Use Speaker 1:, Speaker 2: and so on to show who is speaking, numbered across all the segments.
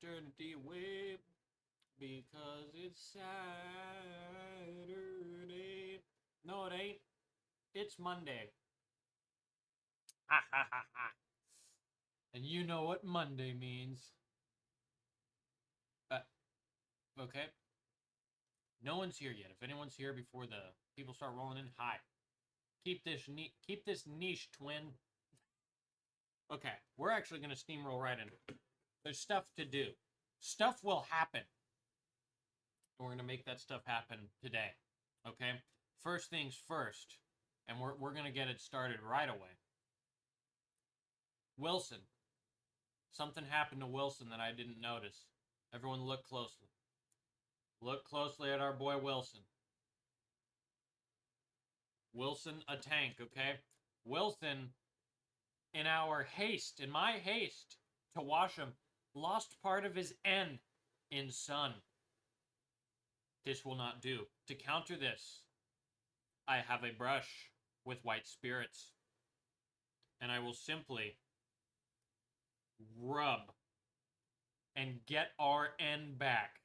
Speaker 1: eternity away because it's Saturday. No, it ain't. It's Monday. Ha ha ha ha. And you know what Monday means. Okay. No one's here yet. If anyone's here before the people start rolling in, hi. Keep this niche, twin. Okay, we're actually gonna steamroll right in. There's stuff to do. Stuff will happen. We're gonna make that stuff happen today. Okay? First things first, and we're gonna get it started right away. Wilson. Something happened to Wilson that I didn't notice. Everyone look closely. Look closely at our boy Wilson. Wilson, a tank, okay? Wilson, in my haste to wash him, lost part of his N in sun. This will not do. To counter this, I have a brush with white spirits. And I will simply rub and get our N back.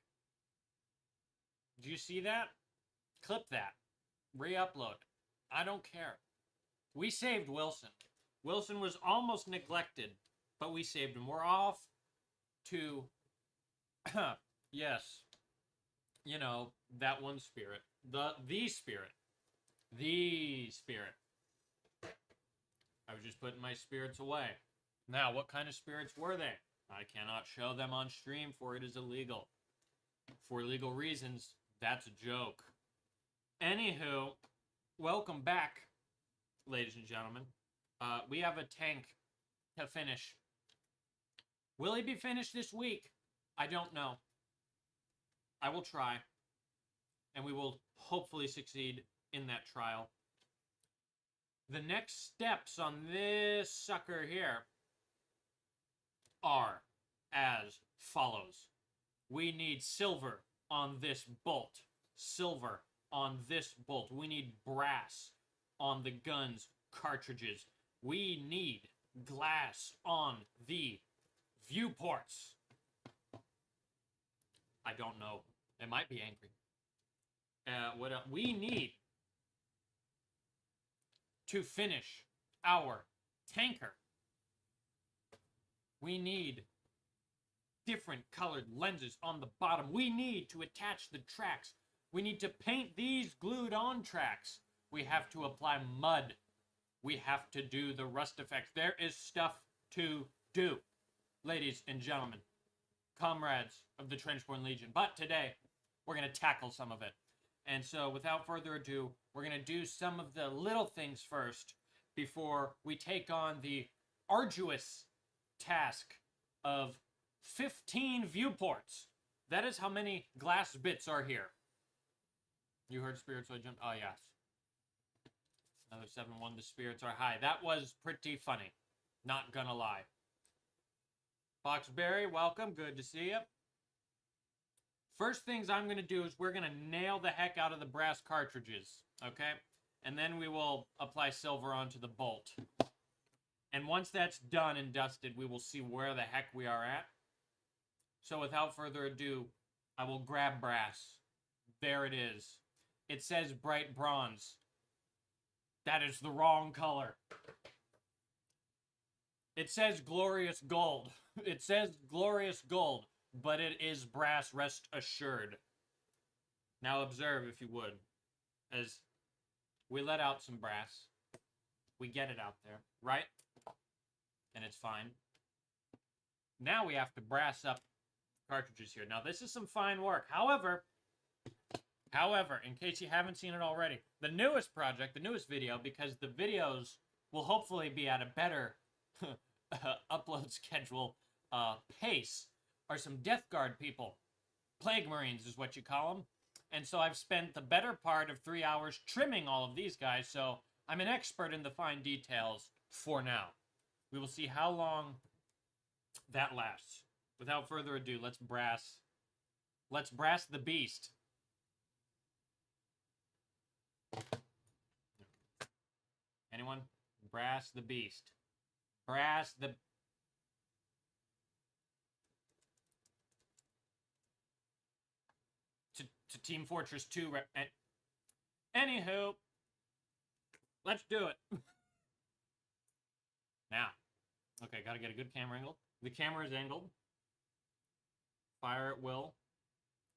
Speaker 1: Do you see that? Clip that. Re-upload. I don't care. We saved Wilson. Wilson was almost neglected, but we saved him. We're off to, yes, you know, that one spirit. The spirit. The spirit. I was just putting my spirits away. Now, what kind of spirits were they? I cannot show them on stream, for it is illegal. For legal reasons, that's a joke. Anywho, welcome back, ladies and gentlemen. We have a tank to finish. Will he be finished this week? I don't know. I will try. And we will hopefully succeed in that trial. The next steps on this sucker here are as follows. We need silver on this bolt. Silver on this bolt. We need brass on the gun's cartridges. We need glass on the viewports. I don't know. It might be angry. What else? We need to finish our tanker. We need different colored lenses on the bottom. We need to attach the tracks. We need to paint these glued on tracks. We have to apply mud. We have to do the rust effects. There is stuff to do, ladies and gentlemen, comrades of the Trenchborn Legion. But today, we're going to tackle some of it. And so, without further ado, we're going to do some of the little things first before we take on the arduous task of 15 viewports. That is how many glass bits are here. You heard spirits, so I jumped. Oh, yes. Another 7-1, the spirits are high. That was pretty funny. Not gonna lie. Foxberry, welcome. Good to see you. First things I'm going to do is we're going to nail the heck out of the brass cartridges, okay? And then we will apply silver onto the bolt. And once that's done and dusted, we will see where the heck we are at. So without further ado, I will grab brass. There it is. It says bright bronze. That is the wrong color. It says glorious gold. It says glorious gold, but it is brass, rest assured. Now observe, if you would, as we let out some brass. We get it out there, right? And it's fine. Now we have to brass up cartridges here. Now this is some fine work. However, in case you haven't seen it already, the newest project, the newest video, because the videos will hopefully be at a better upload schedule pace, are some Death Guard people. Plague Marines is what you call them. And so I've spent the better part of 3 hours trimming all of these guys, so I'm an expert in the fine details for now. We will see how long that lasts. Without further ado, let's brass the beast. Anyone? Brass the beast. Brass the... to Team Fortress 2. Anywho, let's do it. Now, okay, gotta get a good camera angle. The camera is angled. Fire at will.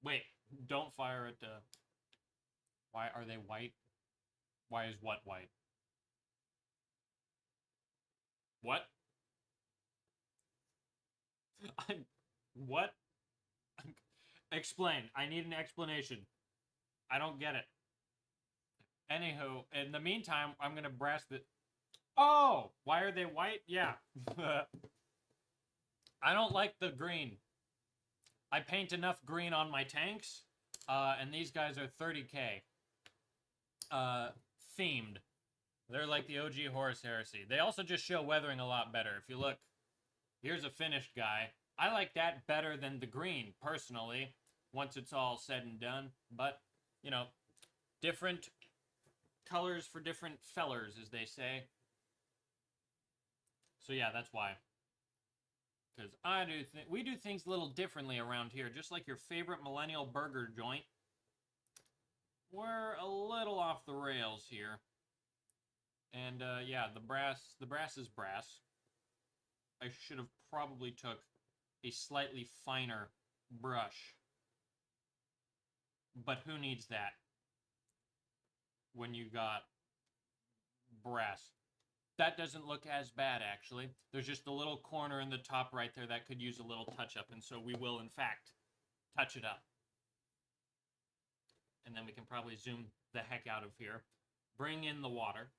Speaker 1: Wait, don't fire at why are they white? Why is what white? What? What? Explain. I need an explanation. I don't get it. Anywho, in the meantime, I'm gonna brass the... Oh! Why are they white? Yeah. I don't like the green. I paint enough green on my tanks, and these guys are 30k. Themed. They're like the OG Horus Heresy. They also just show weathering a lot better. If you look, here's a finished guy. I like that better than the green, personally, once it's all said and done. But, you know, different colors for different fellers, as they say. So yeah, that's why. Because we do things a little differently around here. Just like your favorite millennial burger joint. We're a little off the rails here. And yeah, the brass is brass. I should have probably took a slightly finer brush. But who needs that when you got brass? That doesn't look as bad, actually. There's just a little corner in the top right there that could use a little touch-up, and so we will, in fact, touch it up. And then we can probably zoom the heck out of here. Bring in the water.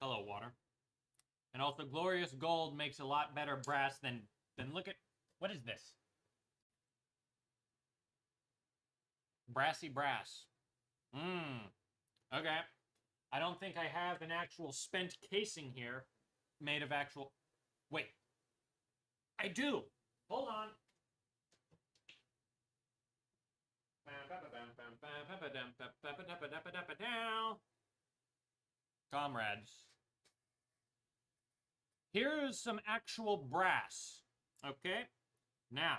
Speaker 1: Hello, water. And also, Glorious Gold makes a lot better brass than look at... What is this? Brassy brass. Okay. I don't think I have an actual spent casing here made of actual... Wait. I do! Hold on. Comrades. Here's some actual brass. Okay? Now.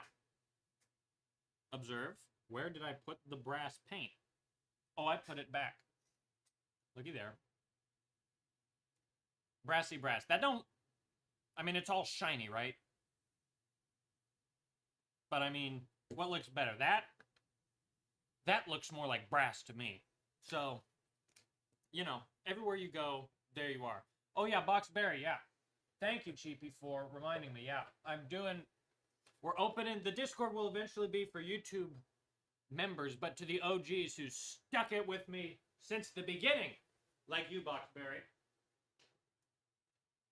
Speaker 1: Observe. Where did I put the brass paint? Oh, I put it back. Looky there. Brassy brass. That don't... I mean, it's all shiny, right? But, I mean, what looks better? That looks more like brass to me. So, you know, everywhere you go, there you are. Oh, yeah, Boxberry, yeah. Thank you, Cheapy, for reminding me. Yeah, we're opening... The Discord will eventually be for YouTube members, but to the OGs who stuck it with me since the beginning, like you, Boxberry.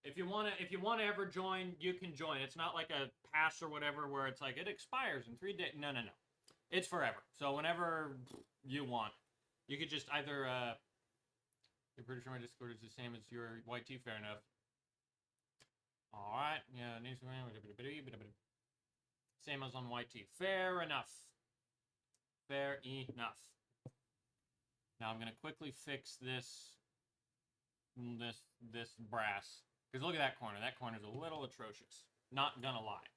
Speaker 1: If you wanna ever join, you can join. It's not like a pass or whatever where it's like it expires in 3 days. No. It's forever. So whenever you want, you could just either you're pretty sure my Discord is the same as your YT, fair enough. Alright, yeah, same as on YT. Fair enough. Fair enough. Now I'm gonna quickly fix this brass. Because look at that corner. That corner's a little atrocious. Not gonna lie.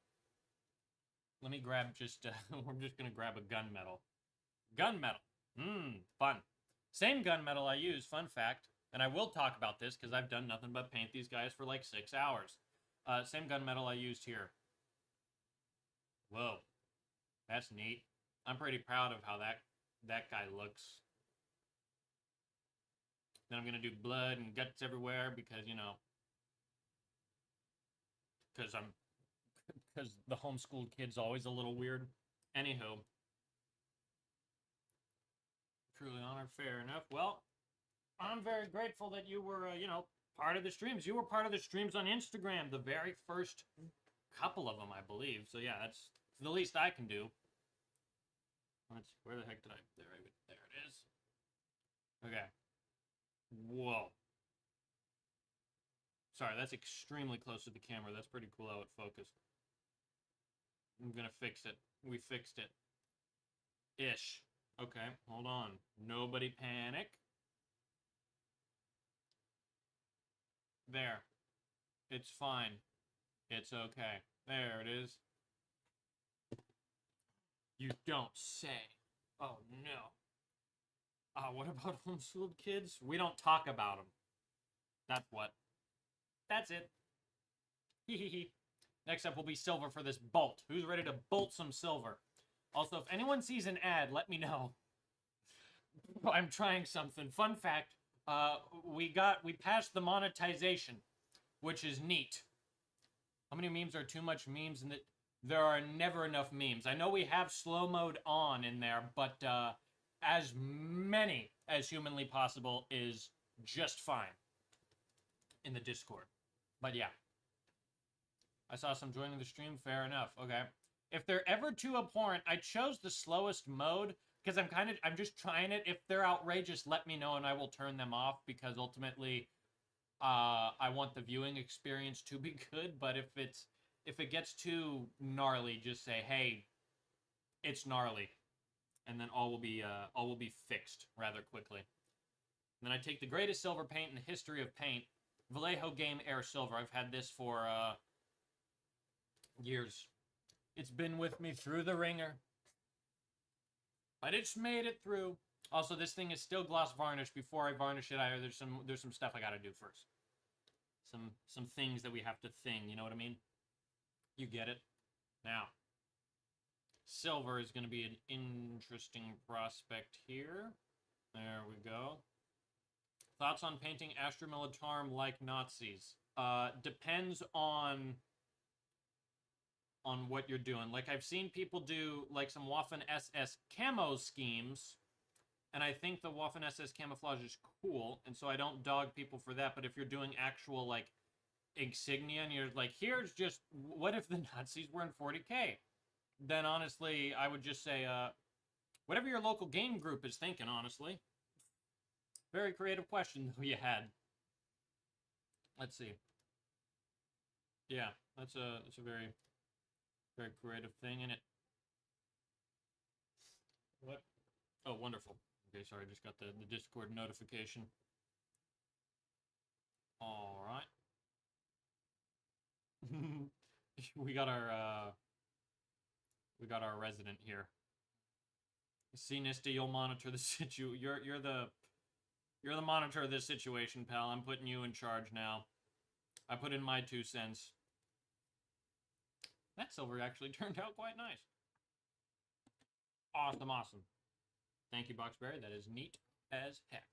Speaker 1: Let me grab just we're just gonna grab a gunmetal. Gunmetal. Fun. Same gunmetal I use, fun fact. And I will talk about this because I've done nothing but paint these guys for like 6 hours. Same gunmetal I used here. Whoa. That's neat. I'm pretty proud of how that guy looks. Then I'm gonna do blood and guts everywhere because, you know, because the homeschooled kid's always a little weird. Anywho. Truly honored, fair enough. Well, I'm very grateful that you were, you know, part of the streams. You were part of the streams on Instagram, the very first couple of them, I believe. So yeah, that's the least I can do. Where the heck did I... There it is. Okay. Whoa. Sorry, that's extremely close to the camera. That's pretty cool how it focused. I'm gonna fix it. We fixed it. Ish. Okay, hold on. Nobody panic. There. It's fine. It's okay. There it is. You don't say. Oh no. What about homeschooled kids? We don't talk about them. That's what. That's it. Hehehe. Next up will be silver for this bolt. Who's ready to bolt some silver? Also, if anyone sees an ad, let me know. I'm trying something. Fun fact, we passed the monetization, which is neat. How many memes are too much memes? And there are never enough memes. I know we have slow mode on in there, but as many as humanly possible is just fine in the Discord. But yeah. I saw some joining the stream. Fair enough. Okay. If they're ever too abhorrent, I chose the slowest mode because I'm just trying it. If they're outrageous, let me know and I will turn them off because ultimately, I want the viewing experience to be good. But if it gets too gnarly, just say, hey, it's gnarly, and then all will be fixed rather quickly. And then I take the greatest silver paint in the history of paint, Vallejo Game Air Silver. I've had this for years. It's been with me through the ringer, but it's made it through. Also, this thing is still gloss varnish. Before I varnish it, there's some stuff I gotta do first. Some things that we have to thing. You know what I mean? You get it. Now, silver is going to be an interesting prospect here. There we go. Thoughts on painting Astra Militarum like Nazis? Depends on what you're doing. Like, I've seen people do, like, some Waffen SS camo schemes, and I think the Waffen SS camouflage is cool, and so I don't dog people for that, but if you're doing actual, like, insignia, and you're like, here's just, what if the Nazis were in 40k? Then, honestly, I would just say, whatever your local game group is thinking, honestly. Very creative question, though, you had. Let's see. Yeah, that's a very... very creative thing in it. What? Oh, wonderful. Okay, sorry, just got the Discord notification. All right. we got our resident here. See, Nista, you'll monitor the You're the monitor of this situation, pal. I'm putting you in charge now. I put in my 2 cents. That silver actually turned out quite nice. Awesome, awesome. Thank you, Boxberry. That is neat as heck.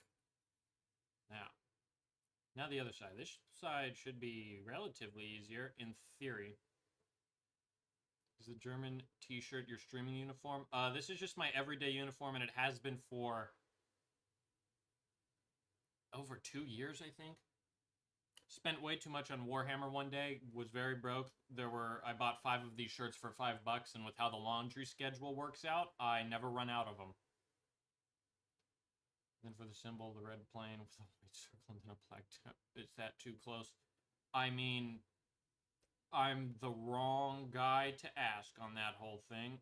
Speaker 1: Now the other side. This side should be relatively easier in theory. Is the German t-shirt your streaming uniform? This is just my everyday uniform, and it has been for over 2 years, I think. Spent way too much on Warhammer one day, was very broke. I bought 5 of these shirts for $5, and with how the laundry schedule works out, I never run out of them. Then for the symbol, the red plane with a white circle and then a black tip. Is that too close? I mean, I'm the wrong guy to ask on that whole thing.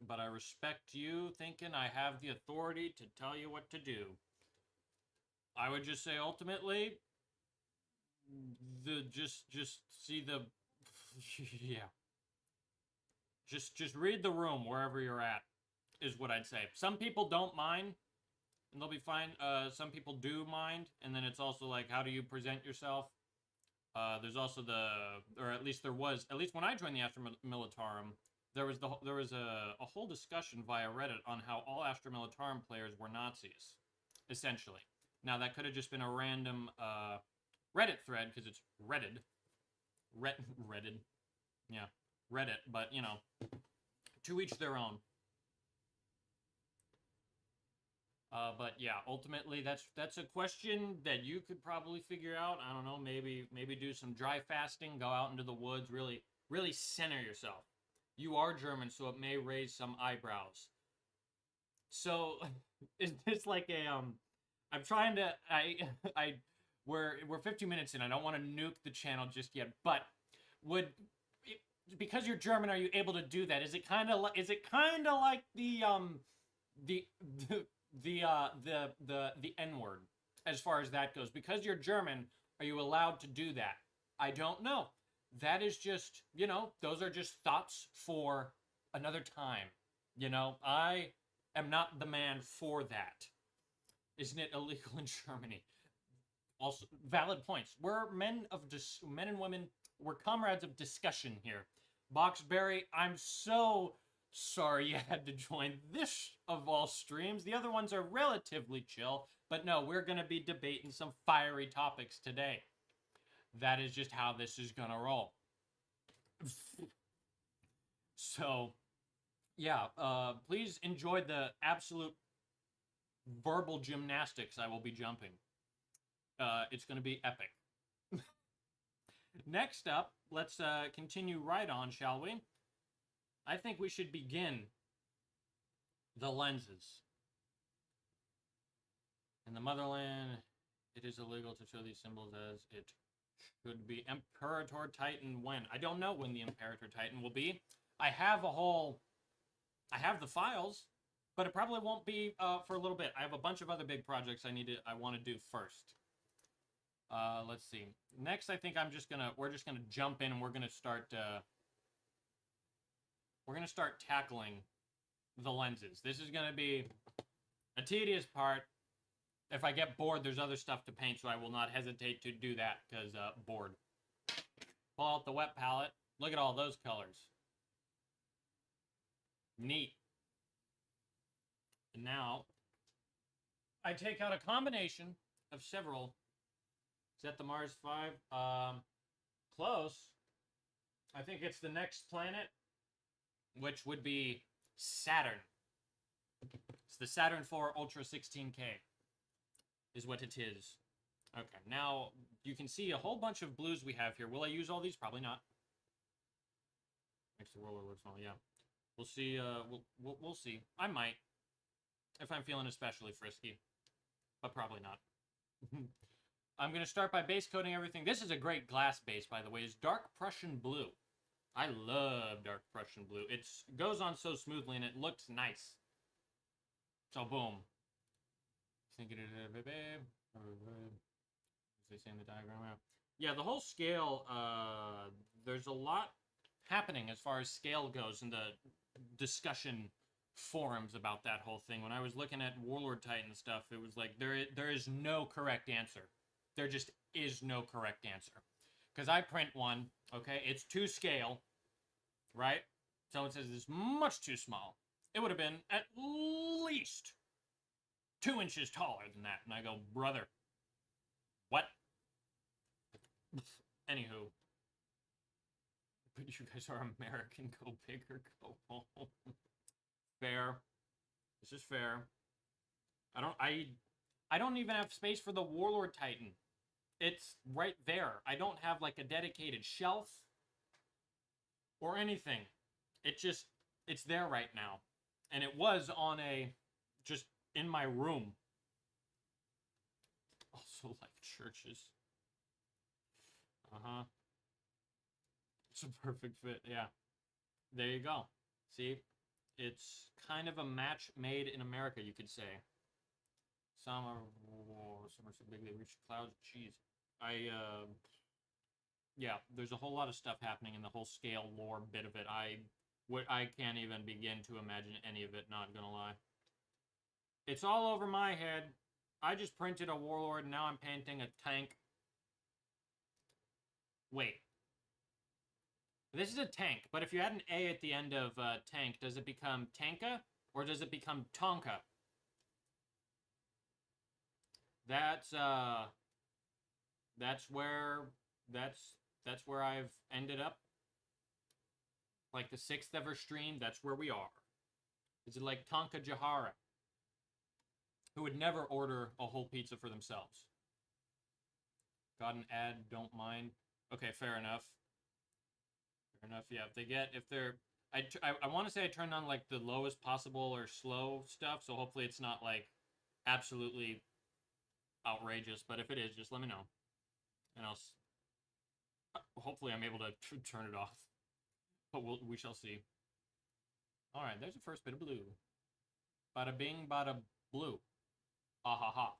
Speaker 1: But I respect you thinking I have the authority to tell you what to do. I would just say, ultimately... just see the yeah, just read the room wherever you're at is what I'd say. Some people don't mind and they'll be fine. Some people do mind, and then it's also like, how do you present yourself? There's also or at least there was, at least when I joined the Astra Militarum, there was a whole discussion via Reddit on how all Astra Militarum players were Nazis, essentially. Now that could have just been a random Reddit thread, because it's Reddit. Reddit. Yeah, Reddit, but, you know, to each their own. But yeah, ultimately, that's a question that you could probably figure out. I don't know, maybe do some dry fasting, go out into the woods, really center yourself. You are German, so it may raise some eyebrows. So, it's like a, I'm trying to, we're 15 minutes in. I don't want to nuke the channel just yet, but because you're German, are you able to do that? Is it kind of like the N-word as far as that goes? Because you're German, are you allowed to do that? I don't know. That is just, you know, those are just thoughts for another time. You know, I am not the man for that. Isn't it illegal in Germany? Also, valid points. We're men and women. We're comrades of discussion here. Boxberry, I'm so sorry you had to join this of all streams. The other ones are relatively chill, but no, we're gonna be debating some fiery topics today. That is just how this is gonna roll. So, yeah, please enjoy the absolute verbal gymnastics I will be jumping. It's gonna be epic. Next up, let's continue right on, shall we? I think we should begin the lenses. In the motherland, it is illegal to show these symbols as it should be. Imperator Titan when? I don't know when the Imperator Titan will be. I have the files, but it probably won't be for a little bit. I have a bunch of other big projects I want to do first. Let's see. Next, I think we're just gonna jump in and we're gonna start tackling the lenses. This is gonna be a tedious part. If I get bored, there's other stuff to paint, so I will not hesitate to do that, because bored. Pull out the wet palette. Look at all those colors. Neat. And now, I take out a combination of several. Is that the Mars 5? Close. I think it's the next planet, which would be Saturn. It's the Saturn IV Ultra 16K. Is what it is. Okay, now you can see a whole bunch of blues we have here. Will I use all these? Probably not. Makes the world look small. Yeah, we'll see. We'll see. I might, if I'm feeling especially frisky, but probably not. I'm gonna start by base coating everything. This is a great glass base, by the way. It's dark Prussian blue. I love dark Prussian blue. It goes on so smoothly and it looks nice. So boom. Thinking it, baby. They say in the diagram. Yeah, the whole scale. There's a lot happening as far as scale goes in the discussion forums about that whole thing. When I was looking at Warlord Titan stuff, it was like there is no correct answer. There just is no correct answer. Because I print one, okay, it's to scale, right? Someone says it's much too small. It would have been at least 2 inches taller than that. And I go, brother, what? Anywho. But you guys are American. Go big or go home. Fair. This is fair. I don't even have space for the Warlord Titan. It's right there. I don't have like a dedicated shelf or anything. It's there right now. And it was on just in my room. Also like churches. Uh-huh. It's a perfect fit, yeah. There you go. See? It's kind of a match made in America, you could say. Some are so big they reach clouds. Jeez. Yeah, there's a whole lot of stuff happening in the whole scale lore bit of it. I can't even begin to imagine any of it, not gonna lie. It's all over my head. I just printed a Warlord, and now I'm painting a tank. Wait. This is a tank, but if you add an A at the end of tank, does it become Tanka, or does it become Tonka? That's where I've ended up. Like the 6th ever stream, that's where we are. Is it like Tonka Jahara, who would never order a whole pizza for themselves? Got an ad, don't mind. Okay, fair enough. Fair enough, yeah. I want to say I turned on like the lowest possible or slow stuff, so hopefully it's not like absolutely outrageous, but if it is, just let me know. And hopefully I'm able to turn it off. But we shall see. Alright, there's the first bit of blue. Bada bing, bada blue. Ah ha ha.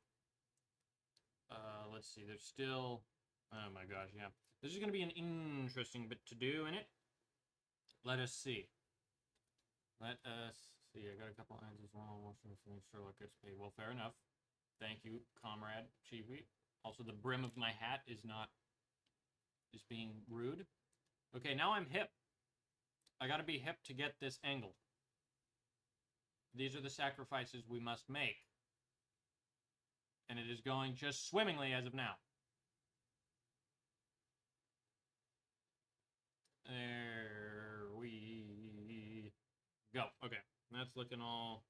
Speaker 1: Let's see, there's still... Oh my gosh, yeah. This is going to be an interesting bit to do in it. Let us see. Let us see, I got a couple lines as well. Make sure it gets paid. Well, fair enough. Thank you, comrade Chiefy. Also, the brim of my hat is being rude. Okay, now I'm hip. I gotta be hip to get this angle. These are the sacrifices we must make. And it is going just swimmingly as of now. There we go. Okay, that's looking all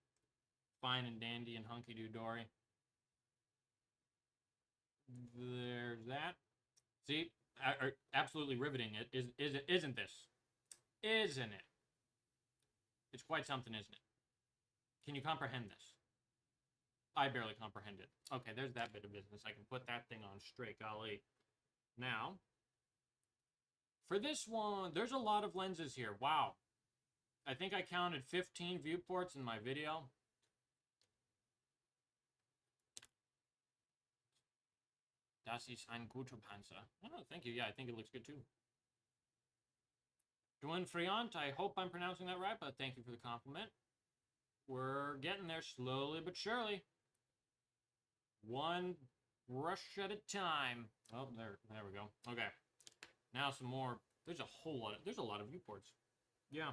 Speaker 1: fine and dandy and hunky-doo-dory. There's that. See, absolutely riveting. Isn't this? Isn't it? It's quite something, isn't it? Can you comprehend this? I barely comprehend it. Okay, there's that bit of business. I can put that thing on straight, golly. Now, for this one, there's a lot of lenses here. Wow. I think I counted 15 viewports in my video. Das ist ein guter Panzer. Oh, thank you. Yeah, I think it looks good too. Dwayne Friant, I hope I'm pronouncing that right, but thank you for the compliment. We're getting there slowly but surely. One brush at a time. Oh, there we go. Okay. Now some more. There's a lot of viewports. Yeah.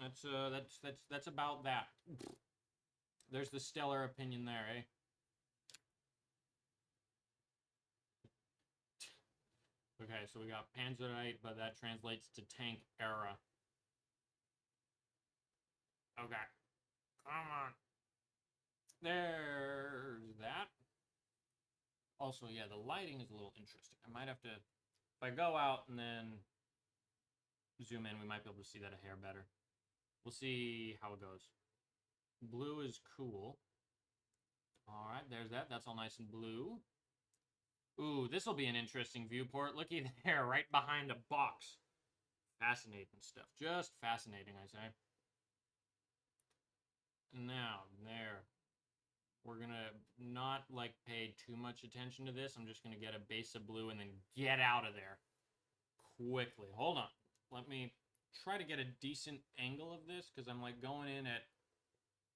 Speaker 1: That's about that. There's the stellar opinion there, eh? Okay, so we got Panzerite, but that translates to tank era. Okay. Come on. There's that. Also, yeah, the lighting is a little interesting. I might have to, if I go out and then zoom in, we might be able to see that a hair better. We'll see how it goes. Blue is cool. All right, there's that. That's all nice and blue. Ooh, this will be an interesting viewport. Looky there, right behind a box. Fascinating stuff. Just fascinating, I say. Now, there. We're gonna not, like, pay too much attention to this. I'm just gonna get a base of blue and then get out of there. Quickly. Hold on. Let me try to get a decent angle of this, because I'm, like, going in at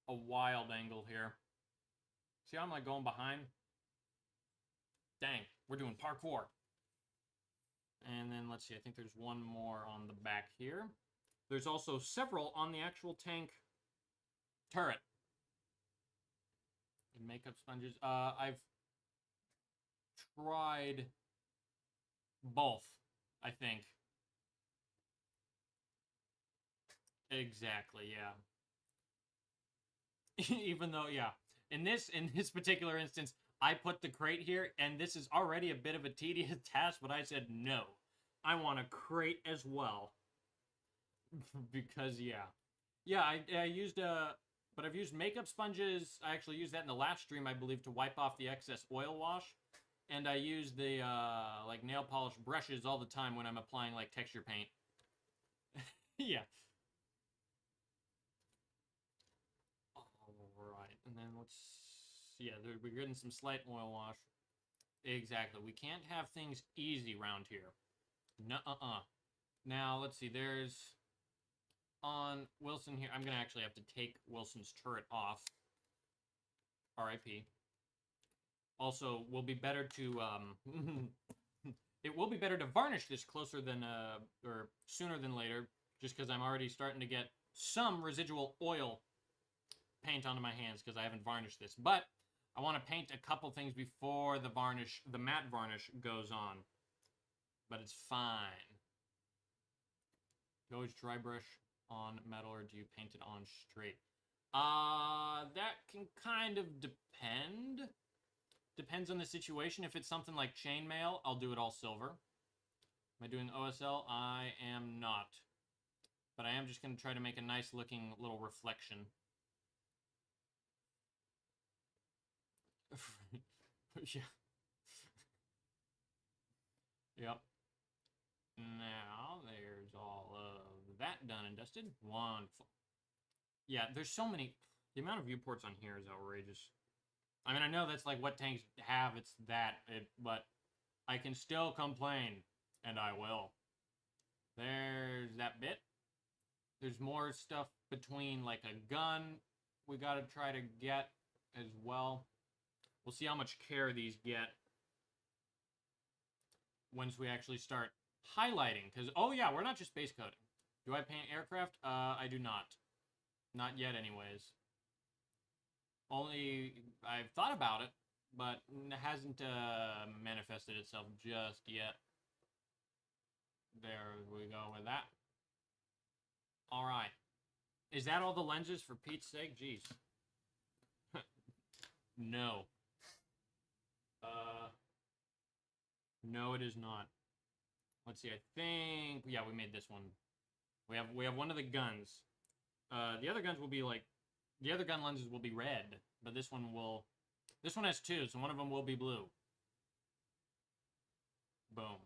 Speaker 1: a wild angle here. See how I'm, like, going behind? Dang, we're doing parkour. And then, let's see, I think there's one more on the back here. There's also several on the actual tank turret. And makeup sponges. I've tried both, I think. Exactly, yeah. Even though, yeah. In this particular instance, I put the crate here, and this is already a bit of a tedious task, but I said no. I want a crate as well. Because, yeah. Yeah, I used, but I've used makeup sponges. I actually used that in the last stream, I believe, to wipe off the excess oil wash. And I use the, like, nail polish brushes all the time when I'm applying, like, texture paint. Yeah. Alright, and then let's... Yeah, we're getting some slight oil wash. Exactly. We can't have things easy around here. Nuh-uh-uh. Now, let's see. There's... On Wilson here... I'm going to actually have to take Wilson's turret off. R.I.P. Also, will be better to... it will be better to varnish this closer than... or sooner than later. Just because I'm already starting to get some residual oil paint onto my hands because I haven't varnished this. But I want to paint a couple things before the varnish, the matte varnish goes on. But it's fine. You always dry brush on metal, or do you paint it on straight? That can kind of depend. Depends on the situation. If it's something like chainmail, I'll do it all silver. Am I doing OSL? I am not. But I am just going to try to make a nice looking little reflection. Yeah. Yep. Now, there's all of that done and dusted. Wonderful. Yeah, there's so many... The amount of viewports on here is outrageous. I mean, I know that's like what tanks have, it's that, but I can still complain, and I will. There's that bit. There's more stuff between like a gun we gotta try to get as well. We'll see how much care these get once we actually start highlighting. Because, oh yeah, we're not just base coating. Do I paint aircraft? I do not. Not yet, anyways. Only, I've thought about it, but it hasn't manifested itself just yet. There we go with that. All right. Is that all the lenses for Pete's sake? Jeez. No. No, it is not. Let's see. I think yeah, we made this one. We have one of the guns. The other guns will be like the other gun lenses will be red, but this one has two, so one of them will be blue. Boom.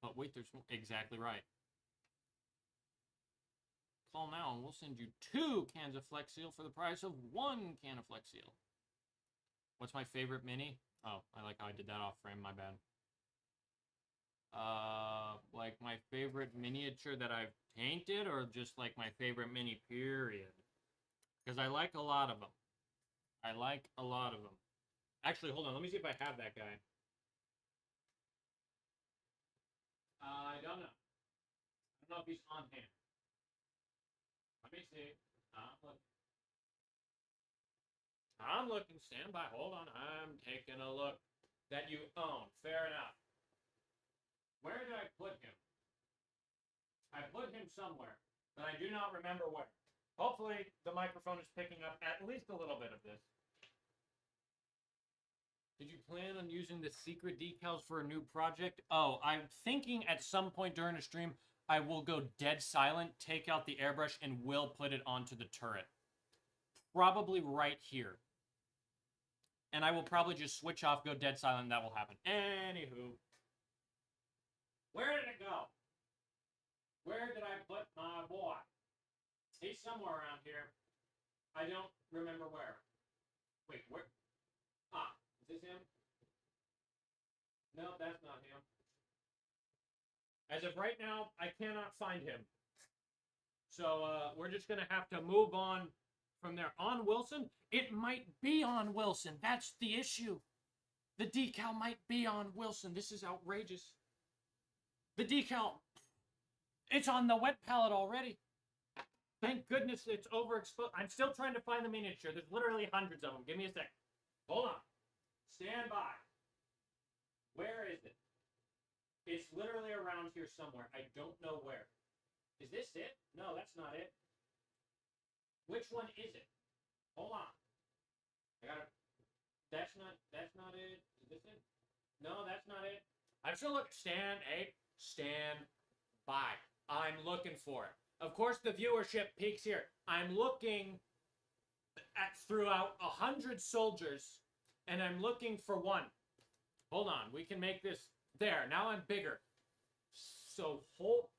Speaker 1: But wait, there's exactly right. Call now and we'll send you 2 cans of Flex Seal for the price of 1 can of Flex Seal. What's my favorite mini? Oh, I like how I did that off frame, my bad. Like my favorite miniature that I've painted, or just like my favorite mini period? Because I like a lot of them. I like a lot of them. Actually, hold on, let me see if I have that guy. I don't know. I don't know if he's on hand. Let me see. I'm looking. Stand by. Hold on. I'm taking a look. That you own. Fair enough. Where did I put him? I put him somewhere, but I do not remember where. Hopefully, the microphone is picking up at least a little bit of this. Did you plan on using the secret decals for a new project? Oh, I'm thinking at some point during the stream, I will go dead silent, take out the airbrush, and will put it onto the turret. Probably right here. And I will probably just switch off, go dead silent, and that will happen. Anywho. Where did it go? Where did I put my boy? He's somewhere around here. I don't remember where. Wait, where? Ah, is this him? No, that's not him. As of right now, I cannot find him. So we're just going to have to move on from there. On Wilson? It might be on Wilson. That's the issue. The decal might be on Wilson. This is outrageous. The decal, it's on the wet palette already. Thank goodness it's overexposed. I'm still trying to find the miniature. There's literally hundreds of them. Give me a sec. Hold on. Stand by. Where is it? It's literally around here somewhere. I don't know where. Is this it? No, that's not it. Which one is it? Hold on. I gotta... That's not it. Is this it? No, that's not it. I'm still looking. Stand by. I'm looking for it. Of course, the viewership peaks here. I'm looking at throughout 100 soldiers, and I'm looking for one. Hold on. We can make this. There. Now I'm bigger. So hold.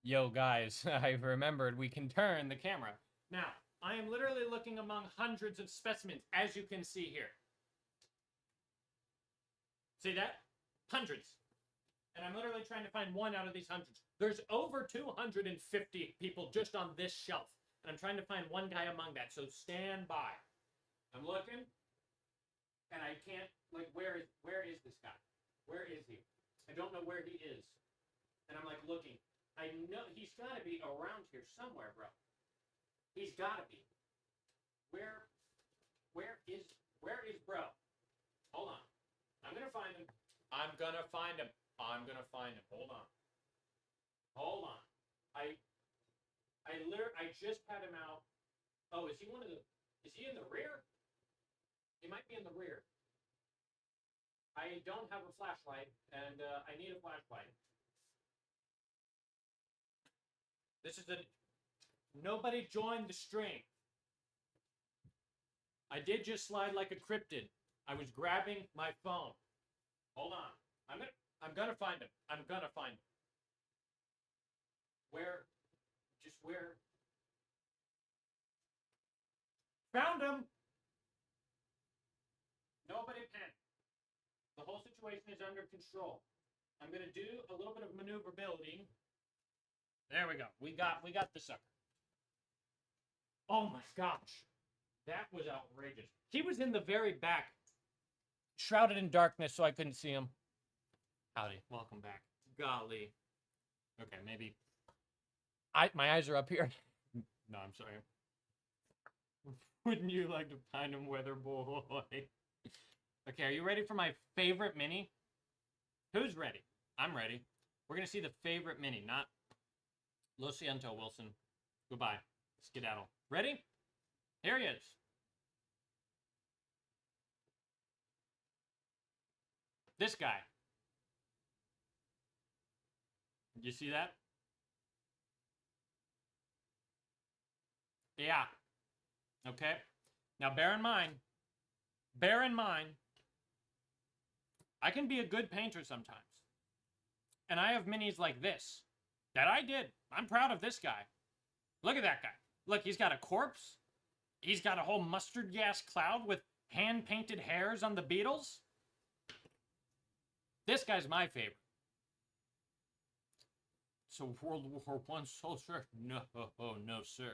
Speaker 1: Yo, guys, I've remembered we can turn the camera. Now, I am literally looking among hundreds of specimens, as you can see here. See that? Hundreds. And I'm literally trying to find one out of these hundreds. There's over 250 people just on this shelf. And I'm trying to find one guy among that, so stand by. I'm looking, and I can't, like, where is this guy? Where is he? I don't know where he is. And I'm, like, looking. I know he's got to be around here somewhere, bro. He's got to be. Where is bro? Hold on. I'm going to find him. I'm going to find him. Hold on. I just had him out. Oh, is he in the rear? He might be in the rear. I don't have a flashlight, and I need a flashlight. Nobody joined the stream. I did just slide like a cryptid. I was grabbing my phone. Hold on. I'm gonna find him. Where? Found him! Nobody panic. The whole situation is under control. I'm gonna do a little bit of maneuverability. There we go. We got the sucker. Oh my gosh. That was outrageous. He was in the very back, shrouded in darkness, so I couldn't see him. Howdy. Welcome back. Golly. Okay, maybe. My eyes are up here. No, I'm sorry. Wouldn't you like to find him, weather boy? Okay, are you ready for my favorite mini? Who's ready? I'm ready. We're gonna see the favorite mini, not Lo siento, Wilson. Goodbye. Skedaddle. Ready? Here he is. This guy. You see that? Yeah. Okay. Now bear in mind, I can be a good painter sometimes. And I have minis like this that I did. I'm proud of this guy. Look at that guy. Look, he's got a corpse. He's got a whole mustard gas cloud with hand-painted hairs on the Beatles. This guy's my favorite. So World War I soldier? No, no, sir.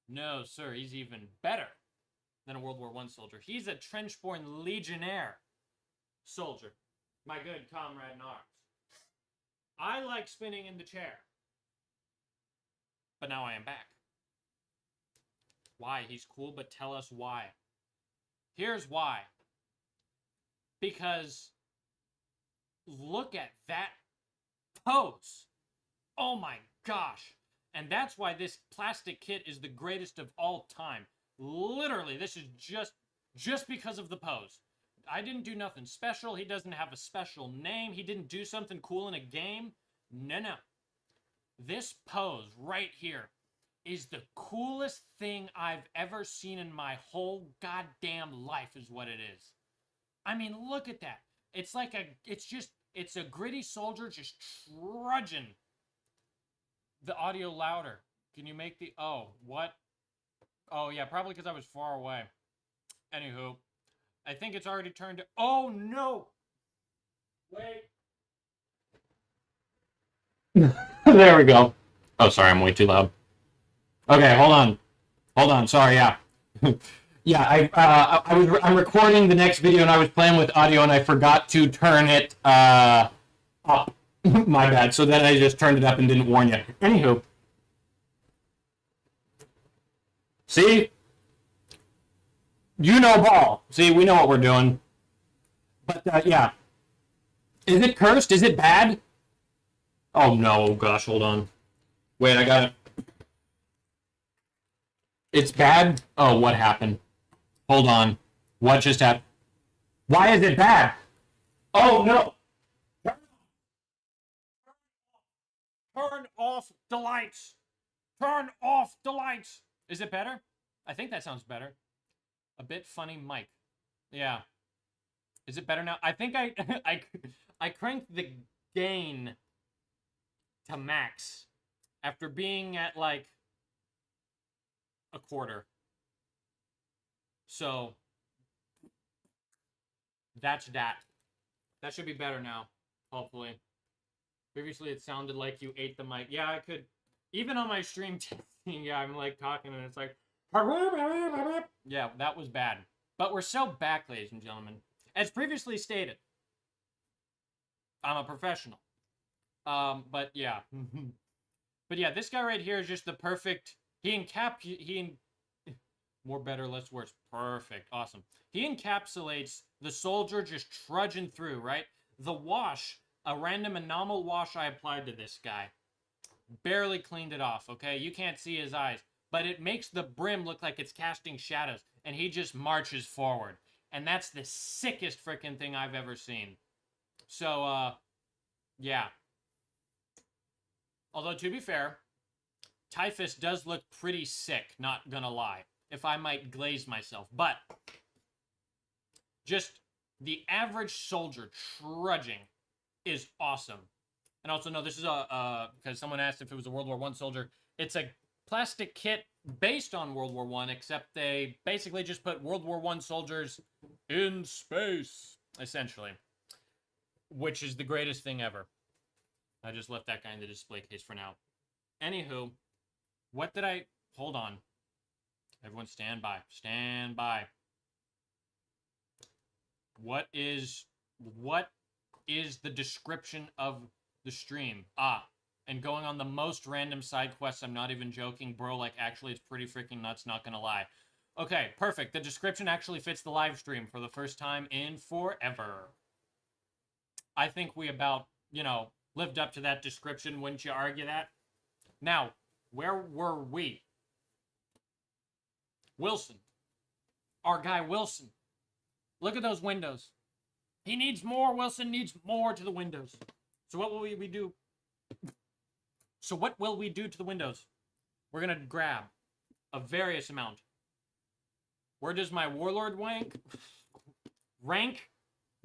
Speaker 1: No, sir. He's even better than a World War I soldier. He's a trench-born legionnaire soldier. My good comrade in arms. I like spinning in the chair. But now I am back. Why? He's cool, but tell us why. Here's why. Because look at that pose. Oh my gosh. And that's why this plastic kit is the greatest of all time. Literally, this is just because of the pose. I didn't do nothing special. He doesn't have a special name. He didn't do something cool in a game. No. This pose right here is the coolest thing I've ever seen in my whole goddamn life is what it is. I mean, look at that. It's like it's a gritty soldier just trudging. The audio louder. Can you make the, oh, what? Oh yeah, probably because I was far away. Anywho, I think it's already turned to, oh no! Wait. There we go. Oh, sorry, I'm way too loud. Okay, hold on. Sorry, yeah. Yeah, I'm recording the next video and I was playing with audio and I forgot to turn it up. My bad. So then I just turned it up and didn't warn you. Anywho. See? You know ball. See, we know what we're doing. But, yeah. Is it cursed? Is it bad? Oh, no. Oh, gosh, hold on. Wait, I got it. It's bad? Oh, what happened? Hold on. What just happened? Why is it bad? Oh, no. Turn off the lights. Turn off the lights. Is it better? I think that sounds better. A bit funny mic. Yeah. Is it better now? I think I cranked the gain to max after being at like a quarter. So that's that. That should be better now, hopefully. Previously it sounded like you ate the mic. Yeah, I could, even on my stream testing, yeah, I'm like talking and it's like, yeah, that was bad. But we're so back, ladies and gentlemen. As previously stated, I'm a professional. But yeah. But yeah, this guy right here is just the perfect, more better, less worse. Perfect. Awesome. He encapsulates the soldier just trudging through, right? The wash, a random enamel wash I applied to this guy. Barely cleaned it off, okay? You can't see his eyes. But it makes the brim look like it's casting shadows. And he just marches forward. And that's the sickest freaking thing I've ever seen. So, yeah. Although, to be fair, Typhus does look pretty sick, not gonna lie. If I might glaze myself. But, just the average soldier trudging is awesome. And also, no, this is because someone asked if it was a World War I soldier. It's a plastic kit based on World War I, except they basically just put World War I soldiers in space, essentially. which is the greatest thing ever. I just left that guy in the display case for now. Anywho, what did I... Hold on. Everyone stand by. Stand by. What is the description of the stream? And going on the most random side quests, I'm not even joking, bro, like, actually, it's pretty freaking nuts, not gonna lie. Okay, perfect. The description actually fits the live stream for the first time in forever. I think we about, you know, lived up to that description, wouldn't you argue that? Now, where were we? Wilson. Our guy Wilson. Look at those windows. He needs more. Wilson needs more to the windows. So what will we do? So what will we do to the windows? We're going to grab a various amount. Where does my warlord rank?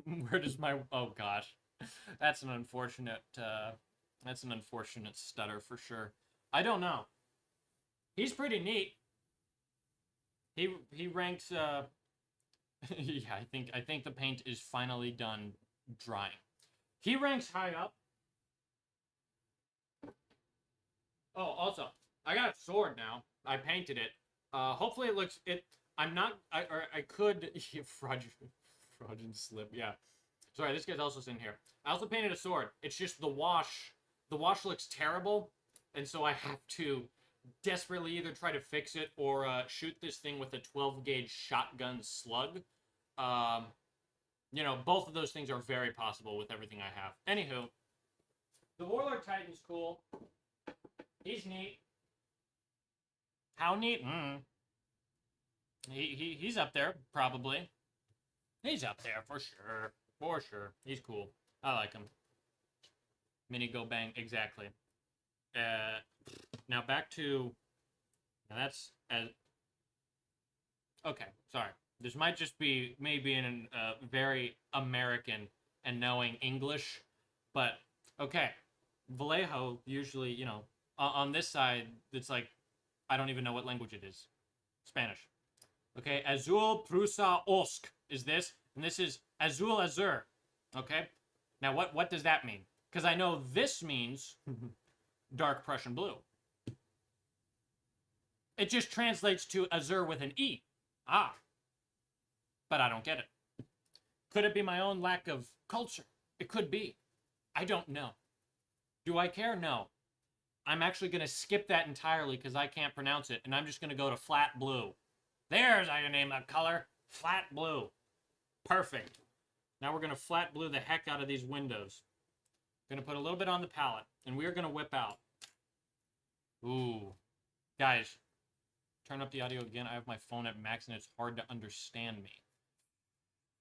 Speaker 1: Where does my... Oh, gosh. That's an unfortunate stutter for sure. I don't know. He's pretty neat. He ranks, yeah, I think the paint is finally done drying. He ranks high up. Oh, also, I got a sword now. I painted it. Hopefully it looks... I could... fraudulent slip, yeah. Sorry, this guy's also sitting here. I also painted a sword. It's just the wash. The wash looks terrible, and so I have to desperately either try to fix it or shoot this thing with a 12-gauge shotgun slug. You know, both of those things are very possible with everything I have. Anywho, the Warlord Titan's cool. He's neat. How neat? He's up there, probably. He's up there, for sure. For sure. He's cool. I like him. Mini go bang, exactly. Now back to... Now that's... Okay, sorry. This might just be me being very American and knowing English, but, okay. Vallejo, usually, you know, on this side, it's like, I don't even know what language it is. Spanish. Okay, Azul Prusa Osk is this, and this is Azul Azur. Okay? Now, what does that mean? Because I know this means dark Prussian blue. It just translates to Azur with an E. But I don't get it. Could it be my own lack of culture? It could be. I don't know. Do I care? No. I'm actually going to skip that entirely because I can't pronounce it, and I'm just going to go to flat blue. There's how you name that color. Flat blue. Perfect. Now we're going to flat blue the heck out of these windows. Going to put a little bit on the palette, and we're going to whip out. Ooh. Guys, turn up the audio again. I have my phone at max, and it's hard to understand me.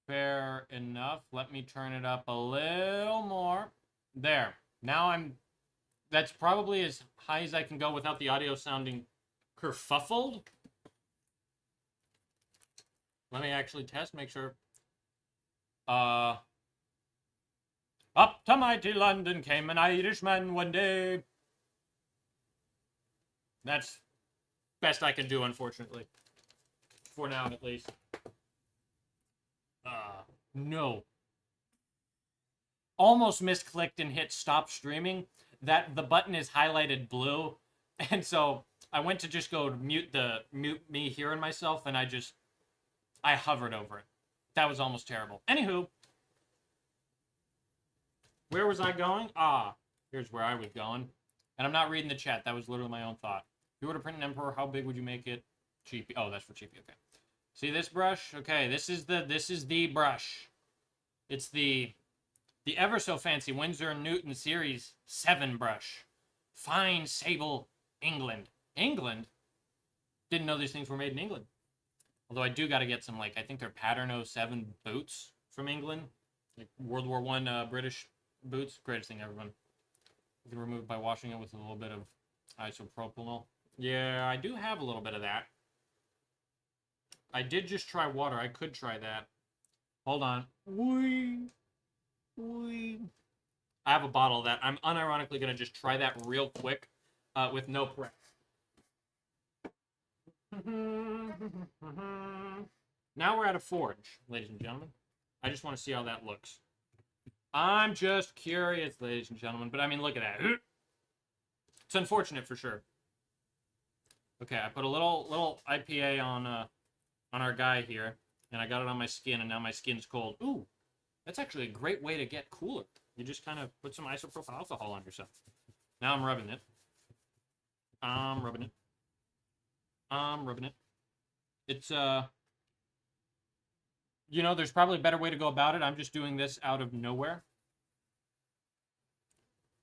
Speaker 1: Fair enough. Let me turn it up a little more. There. Now that's probably as high as I can go without the audio sounding kerfuffled. Let me actually test, make sure. Up to mighty London came an Irishman one day. That's best I can do, unfortunately. For now, at least. No. Almost misclicked and hit stop streaming. That the button is highlighted blue. And so I went to just go mute me hearing myself, and I hovered over it. That was almost terrible. Anywho, where was I going? Here's where I was going. And I'm not reading the chat. That was literally my own thought. If you were to print an emperor, how big would you make it? Cheapy. Oh, that's for cheapy. Okay. See this brush? Okay, this is the brush. It's the ever so fancy Winsor & Newton Series 7 brush. Fine sable England. England? Didn't know these things were made in England. Although I do got to get some, like, I think they're Pattern 07 boots from England. Like World War I British boots. Greatest thing ever, man. You can remove it by washing it with a little bit of isopropyl. Yeah, I do have a little bit of that. I did just try water. I could try that. Hold on. Wee. I have a bottle of that. I'm unironically going to just try that real quick with no prep. Now we're at a forge, ladies and gentlemen. I just want to see how that looks. I'm just curious, ladies and gentlemen. But I mean, look at that. It's unfortunate for sure. Okay, I put a little IPA on our guy here, and I got it on my skin, and now my skin's cold. Ooh, that's actually a great way to get cooler. You just kind of put some isopropyl alcohol on yourself. Now I'm rubbing it. I'm rubbing it. I'm rubbing it. It's you know, there's probably a better way to go about it. I'm just doing this out of nowhere.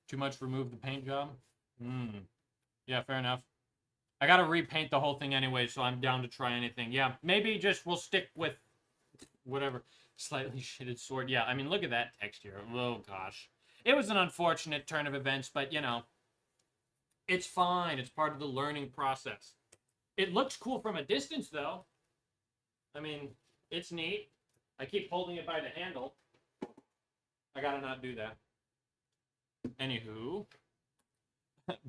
Speaker 1: Too much remove the paint job. Yeah, fair enough. I gotta repaint the whole thing anyway, so I'm down to try anything. Yeah, maybe just we'll stick with whatever. Slightly shitted sword. Yeah, I mean, look at that texture. Oh, gosh. It was an unfortunate turn of events, but, you know, it's fine. It's part of the learning process. It looks cool from a distance, though. I mean, it's neat. I keep holding it by the handle. I gotta not do that. Anywho,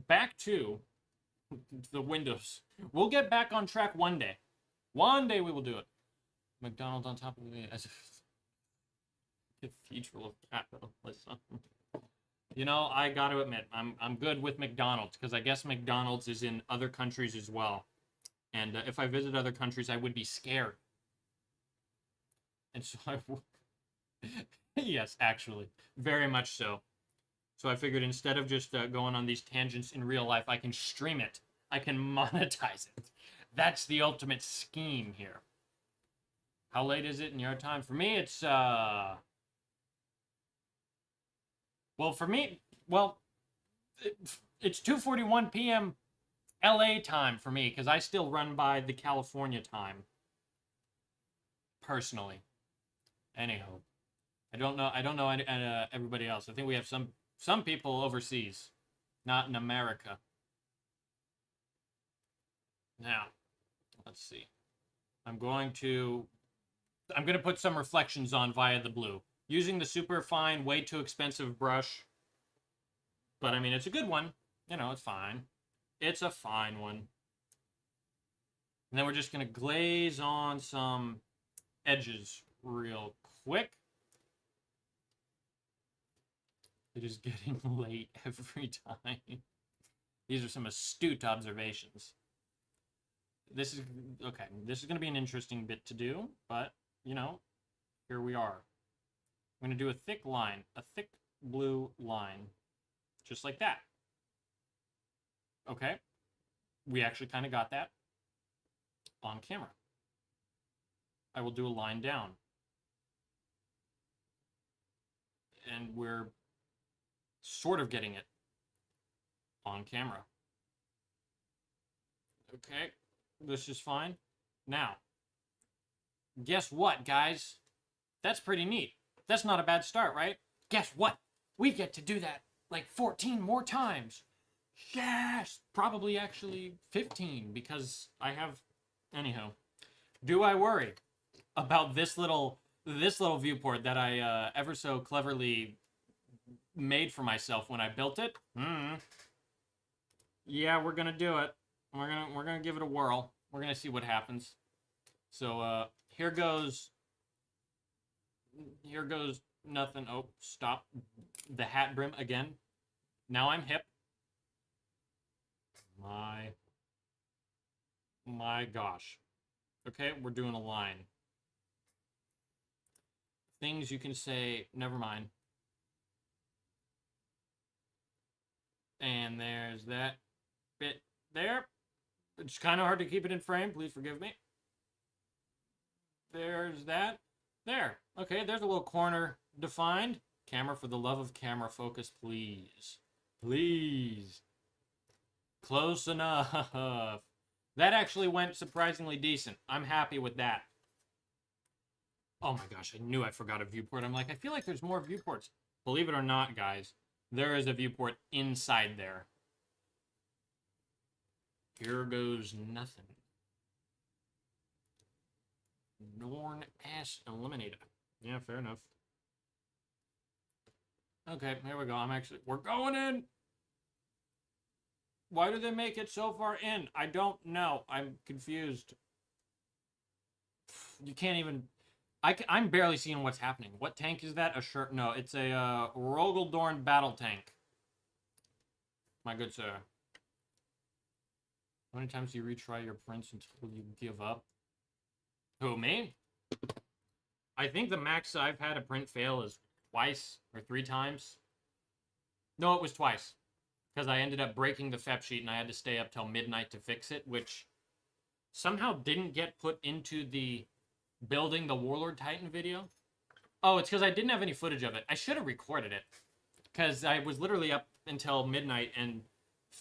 Speaker 1: back to the windows. We'll get back on track one day. One day we will do it. McDonald's on top of the Cathedral of Capitalism. You know, I got to admit, I'm good with McDonald's because I guess McDonald's is in other countries as well. And if I visit other countries, I would be scared. And so I would. Yes, actually, very much so. So I figured instead of just going on these tangents in real life, I can stream it. I can monetize it. That's the ultimate scheme here. How late is it in your time? For me, it's, well, for me, well, it's 2:41 p.m. LA time for me, because I still run by the California time. Personally. Anyhow. I don't know everybody else. I think we have some people overseas, not in America. Now, let's see. I'm going to put some reflections on via the blue. Using the super fine, way too expensive brush. But I mean, it's a good one. You know, it's fine. It's a fine one. And then we're just going to glaze on some edges real quick. It is getting late every time. These are some astute observations. This is, okay, this is going to be an interesting bit to do, but, you know, here we are. I'm going to do a thick line, a thick blue line, just like that. Okay, we actually kind of got that on camera. I will do a line down. And we're sort of getting it on camera. Okay, this is fine. Now, guess what, guys? That's pretty neat. That's not a bad start, right? Guess what? We get to do that like 14 more times. Yes! Probably actually 15, because I have... Anyhow. Do I worry about this little viewport that I ever so cleverly made for myself when I built it? Yeah, we're gonna do it. We're gonna give it a whirl. We're gonna see what happens. So here goes nothing. Oh, stop the hat brim again. Now I'm hip. My gosh. Okay, we're doing a line. Things you can say, never mind. And there's that bit there. It's kind of hard to keep it in frame. Please forgive me. There's that. There. Okay, there's a little corner defined. Camera, for the love of camera, focus, please. Please. Close enough. That actually went surprisingly decent. I'm happy with that. Oh my gosh, I knew I forgot a viewport. I'm like, I feel like there's more viewports. Believe it or not, guys, there is a viewport inside there. Here goes nothing. Norn ass eliminator. Yeah, fair enough. Okay, here we go. We're going in. Why do they make it so far in? I don't know. I'm confused. You can't even... I'm barely seeing what's happening. What tank is that? A shirt? No, it's a Rogaldorn battle tank. My good sir. How many times do you retry your prints until you give up? Who, me? I think the max I've had a print fail is twice or 3 times. No, it was twice. Because I ended up breaking the FEP sheet and I had to stay up till midnight to fix it, which somehow didn't get put into the building the Warlord Titan video. Oh, it's because I didn't have any footage of it. I should have recorded it. Because I was literally up until midnight and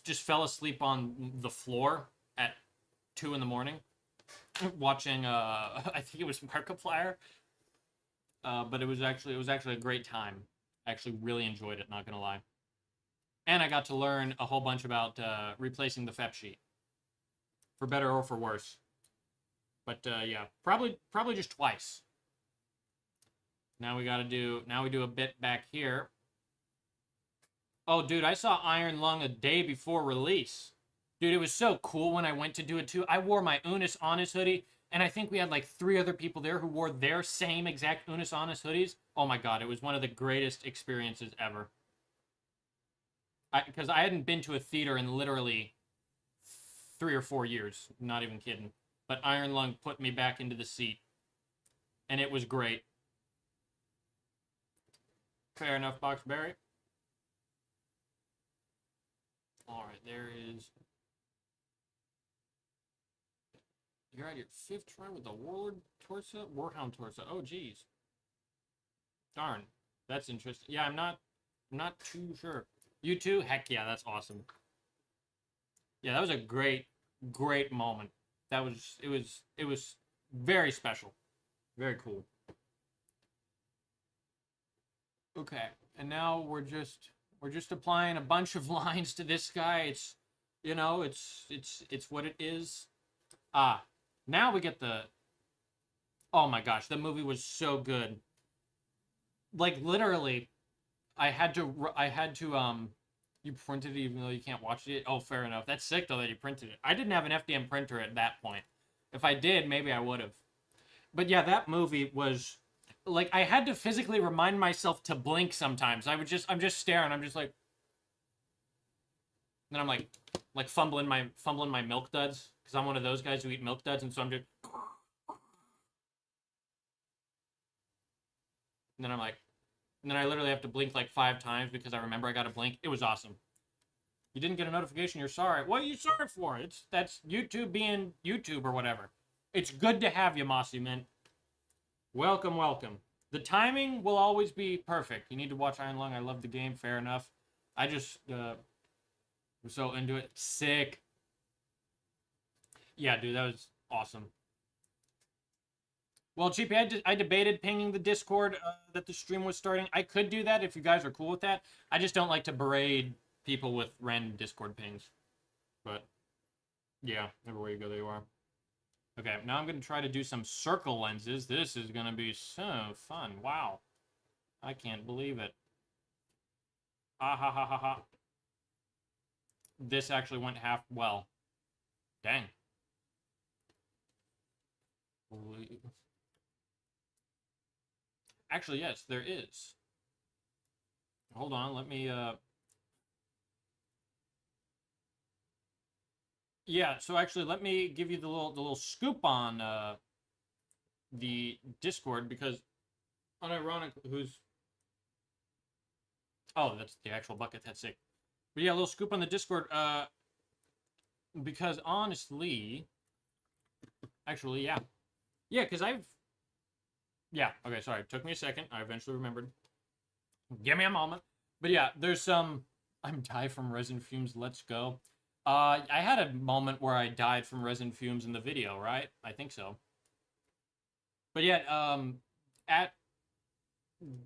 Speaker 1: just fell asleep on the floor at 2 in the morning. Watching, I think it was Markiplier. But it was actually a great time. I actually really enjoyed it, not gonna lie. And I got to learn a whole bunch about replacing the FEP sheet. For better or for worse. But yeah, probably just twice. Now we do a bit back here. Oh, dude, I saw Iron Lung a day before release. Dude, it was so cool when I went to do it too. I wore my Unis Honest hoodie, and I think we had like 3 other people there who wore their same exact Unis Honest hoodies. Oh my god, it was one of the greatest experiences ever. Because I hadn't been to a theater in literally 3 or 4 years. Not even kidding. But Iron Lung put me back into the seat. And it was great. Fair enough, Boxberry. Alright, there is... You're at your 5th try with the Warlord Torso? Warhound Torso. Oh, geez. Darn. That's interesting. Yeah, I'm not too sure. You too? Heck yeah, that's awesome. Yeah, that was a great moment. It was very special. Very cool. Okay, and now we're just applying a bunch of lines to this guy. It's, you know, it's what it is. Now we get the... Oh my gosh, the movie was so good. Like, literally, I had to, you printed it even though you can't watch it? Oh, fair enough. That's sick, though, that you printed it. I didn't have an FDM printer at that point. If I did, maybe I would have. But yeah, that movie was... Like, I had to physically remind myself to blink sometimes. I'm just staring. I'm just like... Then I'm like fumbling my milk duds. Because I'm one of those guys who eat milk duds, and so I'm just... And then I'm like... And then I literally have to blink like 5 times because I remember I gotta blink. It was awesome. You didn't get a notification, you're sorry. What are you sorry for? That's YouTube being YouTube or whatever. It's good to have you, Mossy Man. Welcome, welcome. The timing will always be perfect. You need to watch Iron Lung. I love the game. Fair enough. I just was so into it. Sick. Yeah, dude, that was awesome. Well, Cheapy, I debated pinging the Discord that the stream was starting. I could do that if you guys are cool with that. I just don't like to berate people with random Discord pings. But, yeah, everywhere you go, there you are. Okay, now I'm going to try to do some circle lenses. This is going to be so fun. Wow. I can't believe it. Ah ha ha ha ha. This actually went half well. Dang. Actually, yes, there is. Hold on, let me, Yeah, so actually, let me give you the little scoop on, the Discord, because, unironic, Oh, that's the actual bucket, that's sick. But yeah, a little scoop on the Discord, because honestly... Actually, yeah. Yeah, because Yeah, okay, sorry. It took me a second. I eventually remembered. Give me a moment. But yeah, there's some... I'm died from resin fumes, let's go. I had a moment where I died from resin fumes in the video, right? I think so. But yeah, at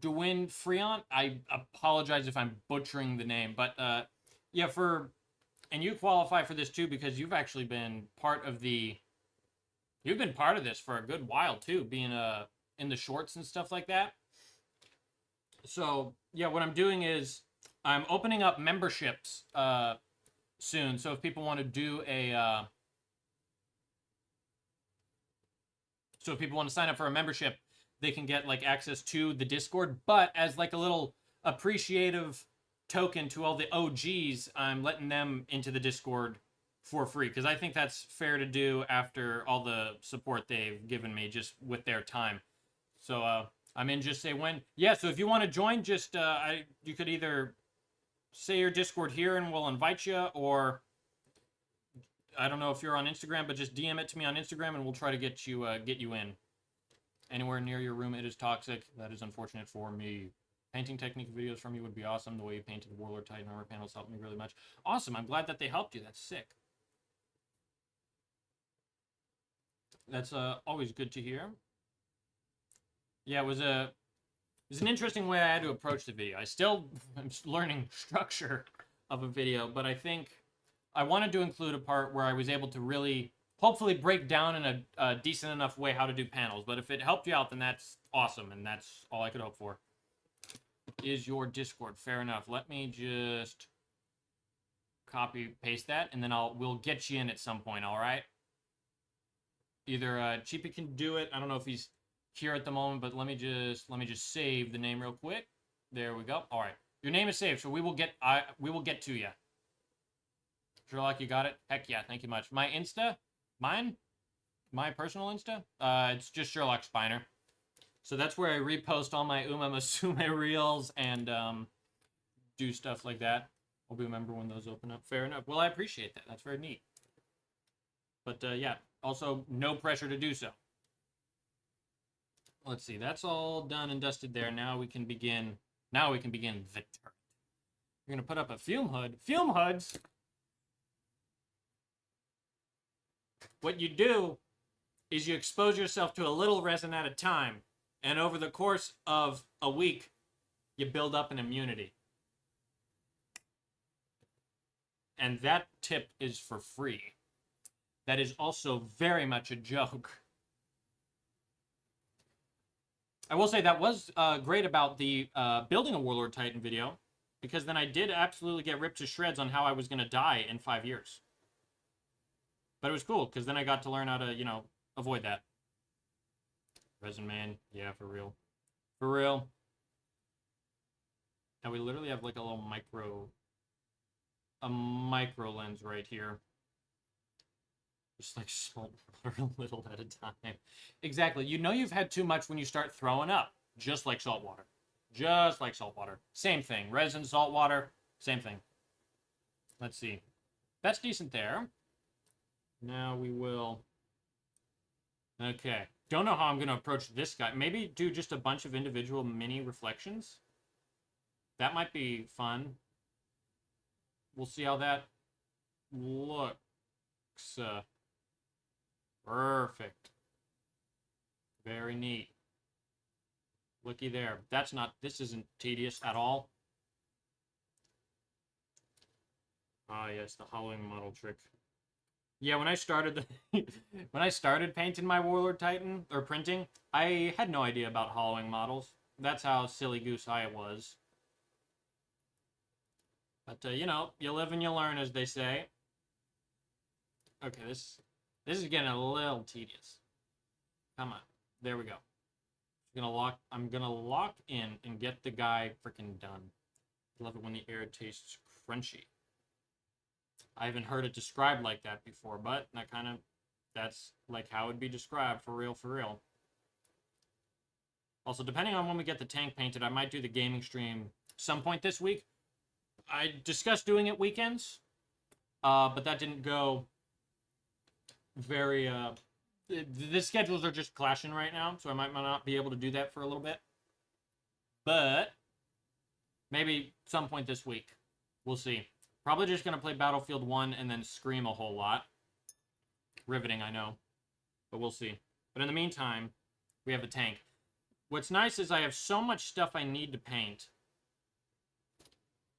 Speaker 1: Dwayne Freon, I apologize if I'm butchering the name, but yeah, and you qualify for this too because you've actually been part of you've been part of this for a good while too, being in the shorts and stuff like that. So yeah, what I'm doing is I'm opening up memberships soon. So if people want to do so if people want to sign up for a membership, they can get like access to the Discord, but as like a little appreciative token to all the OGs, I'm letting them into the Discord for free because I think that's fair to do after all the support they've given me just with their time. So I'm in just say when. Yeah, so if you want to join, just you could either say your Discord here and we'll invite you, or I don't know if you're on Instagram, but just DM it to me on Instagram and we'll try to get you in. Anywhere near your room, it is toxic. That is unfortunate for me. Painting technique videos from you would be awesome. The way you painted the Warlord Titan armor panels helped me really much. Awesome. I'm glad that they helped you. That's sick. That's always good to hear. Yeah, it was an interesting way I had to approach the video. I still am learning structure of a video, but I think I wanted to include a part where I was able to really, hopefully, break down in a decent enough way how to do panels. But if it helped you out, then that's awesome, and that's all I could hope for. Is your Discord. Fair enough. Let me just copy, paste that, and then we'll get you in at some point, all right? Either Cheapy can do it. I don't know if he's here at the moment, but let me just save the name real quick. There we go. All right. Your name is saved, so we will get to you. Sherlock, you got it? Heck yeah, thank you much. My Insta, my personal Insta, it's just Sherlock Spiner. So that's where I repost all my Uma Musume reels and do stuff like that. I'll remember when those open up. Fair enough. Well, I appreciate that. That's very neat. But yeah, also no pressure to do so. Let's see. That's all done and dusted there. Now we can begin. Now we can begin the turret. We're gonna put up a fume hood. Fume hoods. What you do is you expose yourself to a little resin at a time, and over the course of a week, you build up an immunity. And that tip is for free. That is also very much a joke. I will say that was great about the building a Warlord Titan video, because then I did absolutely get ripped to shreds on how I was going to die in 5 years. But it was cool, because then I got to learn how to, you know, avoid that. Resin Man, yeah, for real. For real. And we literally have like a little micro lens right here. Just like salt water a little at a time. Exactly. You know you've had too much when you start throwing up. Just like salt water. Just like salt water. Same thing. Resin, salt water, same thing. Let's see. That's decent there. Now we will... Okay. Don't know how I'm going to approach this guy. Maybe do just a bunch of individual mini reflections. That might be fun. We'll see how that looks. Perfect. Very neat. Looky there. This isn't tedious at all. Ah, yes, the hollowing model trick. Yeah, when I started when I started painting my Warlord Titan, or printing, I had no idea about hollowing models. That's how silly goose I was. But, you know, you live and you learn, as they say. Okay, this is getting a little tedious. Come on. There we go. I'm gonna lock in and get the guy freaking done. Love it when the air tastes crunchy. I haven't heard it described like that before, but that's like how it'd be described for real, for real. Also, depending on when we get the tank painted, I might do the gaming stream some point this week. I discussed doing it weekends, but that didn't go very, the schedules are just clashing right now, so I might not be able to do that for a little bit. But maybe some point this week. We'll see. Probably just going to play Battlefield 1 and then scream a whole lot. Riveting, I know. But we'll see. But in the meantime, we have the tank. What's nice is I have so much stuff I need to paint.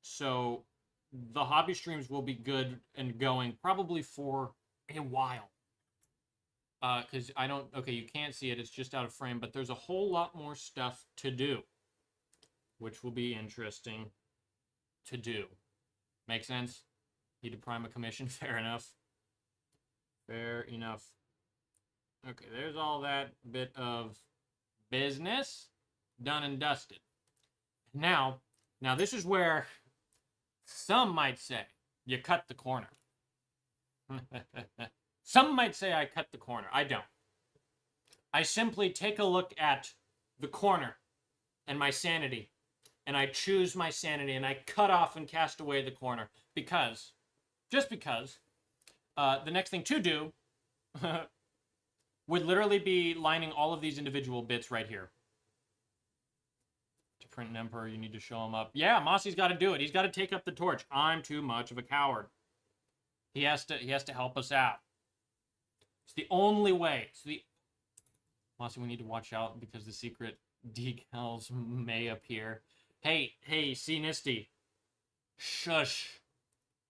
Speaker 1: So the hobby streams will be good and going probably for a while. Because I don't... Okay, you can't see it. It's just out of frame. But there's a whole lot more stuff to do. Which will be interesting to do. Make sense? Need to prime a commission. Fair enough. Fair enough. Okay, there's all that bit of Business done and dusted. Now this is where some might say you cut the corner. Some might say I cut the corner. I don't. I simply take a look at the corner and my sanity, and I choose my sanity, and I cut off and cast away the corner just because, the next thing to do would literally be lining all of these individual bits right here. To print an emperor, you need to show him up. Yeah, Mossy's got to do it. He's got to take up the torch. I'm too much of a coward. He has to help us out. It's the only way. Mossy, we need to watch out because the secret decals may appear. Hey, see Nisty. Shush.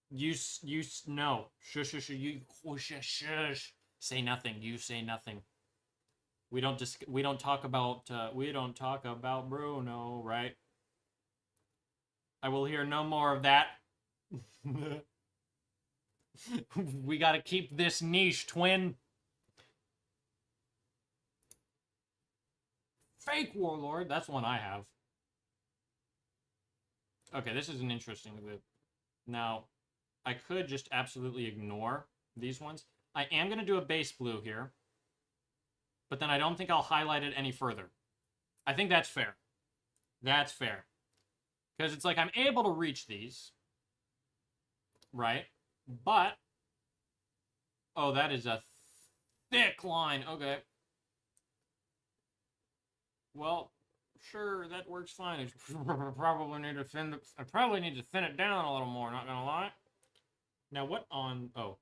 Speaker 1: No. Shush, shush. Say nothing. You say nothing. We don't talk about Bruno, right? I will hear no more of that. We gotta keep this niche, twin. Fake warlord. That's one I have. Okay, this is an interesting bit. Now, I could just absolutely ignore these ones. I am going to do a base blue here. But then I don't think I'll highlight it any further. I think that's fair. That's fair. Because it's like I'm able to reach these. Right? But... oh, that is a thick line. Okay. Well, sure, that works fine. I probably need to thin it down a little more, not gonna lie. Now, what on... oh.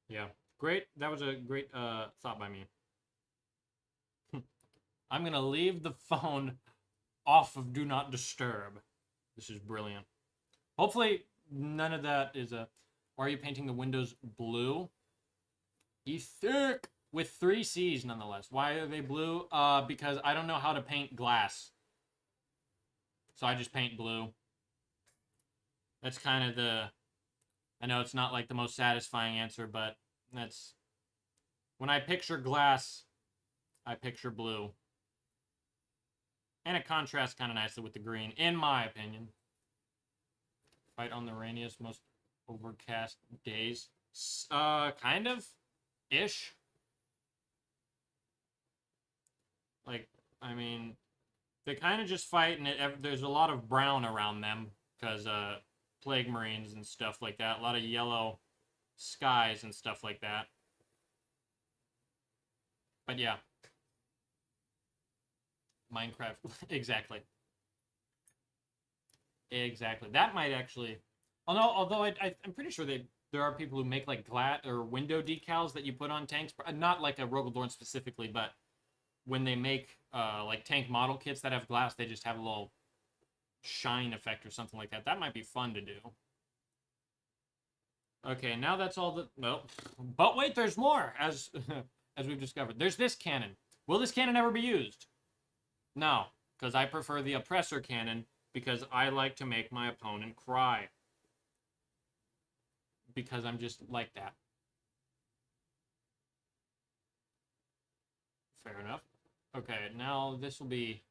Speaker 1: Yeah. Great. That was a great thought by me. I'm gonna leave the phone off of Do Not Disturb. This is brilliant. Hopefully, none of that is a... or are you painting the windows blue? Thick! With 3 C's, nonetheless. Why are they blue? Because I don't know how to paint glass. So I just paint blue. That's kind of the... I know it's not like the most satisfying answer, but that's... when I picture glass, I picture blue. And it contrasts kind of nicely with the green, in my opinion. Fight on the rainiest, most overcast days. Kind of. Ish. Like, I mean, they kind of just fight, and there's a lot of brown around them, because, plague marines and stuff like that. A lot of yellow skies and stuff like that. But yeah. Minecraft. Exactly. Exactly. That might actually... although I'm pretty sure there are people who make, like, glass or window decals that you put on tanks. Not like a Rogaldorn specifically, but when they make, like, tank model kits that have glass, they just have a little shine effect or something like that. That might be fun to do. Okay, now that's all the... well, but wait, there's more, as we've discovered. There's this cannon. Will this cannon ever be used? No, because I prefer the oppressor cannon, because I like to make my opponent cry. Because I'm just like that. Fair enough. Okay, now this will be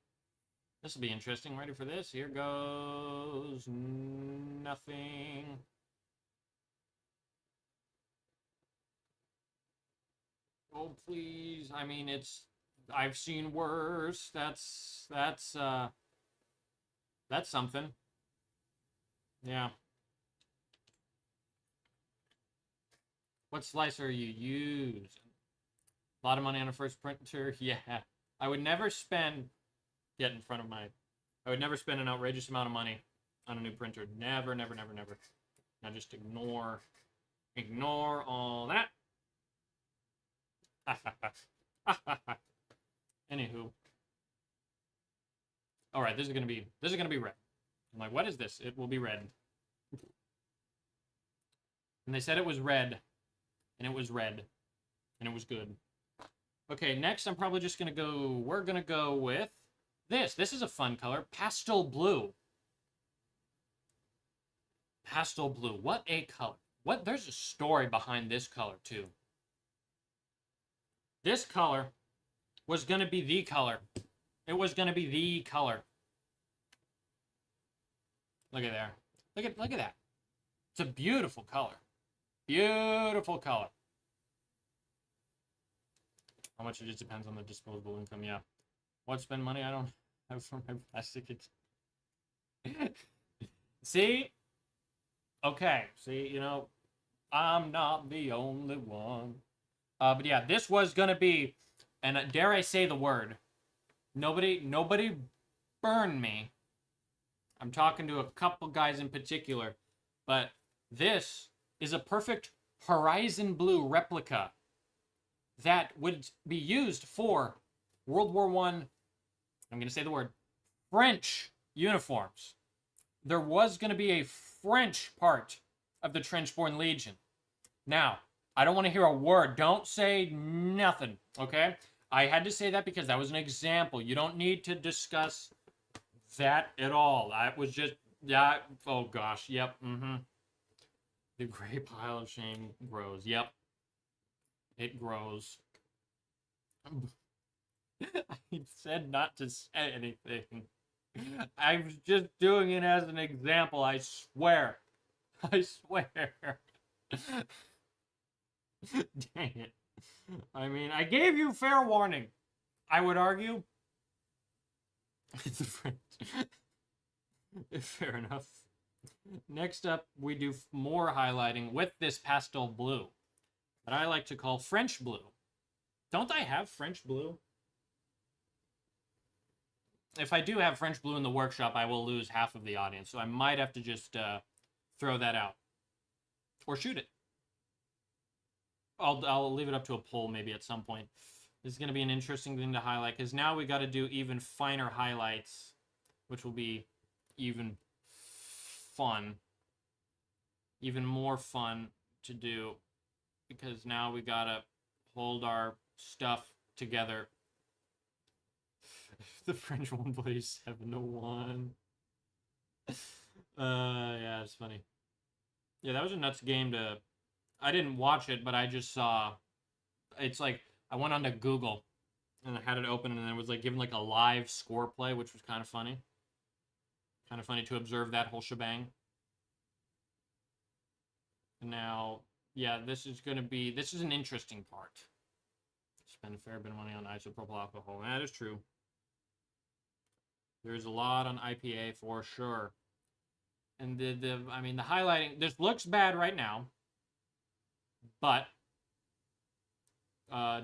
Speaker 1: interesting. Ready for this? Here goes nothing. Oh, please. I mean, I've seen worse. That's something. Yeah. What slicer are you using? A lot of money on a first printer? Yeah. I would never spend... get in front of my... I would never spend an outrageous amount of money on a new printer. Never, never, never, never. Now just ignore all that. Anywho. Alright, this is gonna be red. I'm like, what is this? It will be red. And they said it was red. And it was red. And it was good. Okay, next I'm probably just gonna go... we're gonna go with this. This is a fun color. Pastel blue. Pastel blue. What a color. There's a story behind this color, too. This color was gonna be the color. It was gonna be the color. Look at there. Look at that. It's a beautiful color. Beautiful color. How much it just depends on the disposable income, yeah. What spend money I don't have for my plastic. See? Okay. See, you know, I'm not the only one. But yeah, this was gonna be, and dare I say the word, nobody burn me. I'm talking to a couple guys in particular, but this is a perfect Horizon Blue replica that would be used for World War I, I'm going to say the word, French uniforms. There was going to be a French part of the Trenchborn Legion. Now, I don't want to hear a word. Don't say nothing, okay? I had to say that because that was an example. You don't need to discuss that at all. I was just, yeah, oh gosh, yep, The gray pile of shame grows, yep. It grows. I said not to say anything. I was just doing it as an example, I swear. I swear. Dang it. I mean, I gave you fair warning. I would argue. Fair enough. Next up, we do more highlighting with this pastel blue that I like to call French blue. Don't I have French blue? If I do have French blue in the workshop, I will lose half of the audience, so I might have to just throw that out. Or shoot it. I'll leave it up to a poll maybe at some point. This is going to be an interesting thing to highlight, because now we got to do even finer highlights, which will be even fun. Even more fun to do, because now we got to hold our stuff together. The French one plays 7-1. Yeah, it's funny. Yeah, that was a nuts game to... I didn't watch it, but I just saw... It's like, I went onto Google, and I had it open, and it was like giving like a live score play, which was kind of funny. Kind of funny to observe that whole shebang. Now, yeah, this is an interesting part. Spend a fair bit of money on isopropyl alcohol. That is true. There's a lot on IPA for sure. And the highlighting, this looks bad right now, but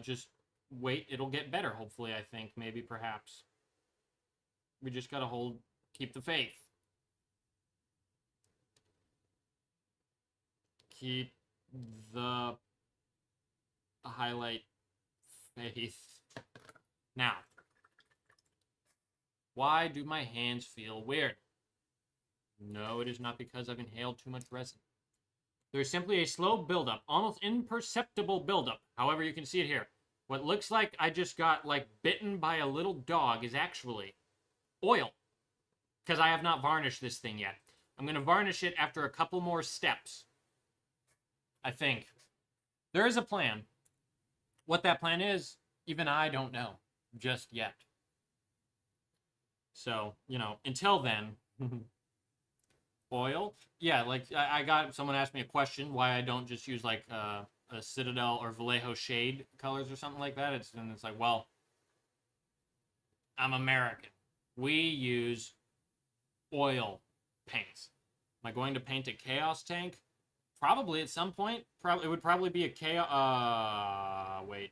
Speaker 1: just wait, it'll get better, hopefully, I think, maybe, perhaps. We just gotta keep the faith. Keep the highlight faith. Now, why do my hands feel weird? No, it is not because I've inhaled too much resin. There is simply a slow buildup, almost imperceptible buildup. However, you can see it here. What looks like I just got, like, bitten by a little dog is actually oil. Because I have not varnished this thing yet. I'm going to varnish it after a couple more steps. I think. There is a plan. What that plan is, even I don't know just yet. So, you know, until then, oil. Yeah, like someone asked me a question why I don't just use like a Citadel or Vallejo shade colors or something like that. It's like, well, I'm American. We use oil paints. Am I going to paint a Chaos tank? Probably at some point. It would probably be a Chaos... wait.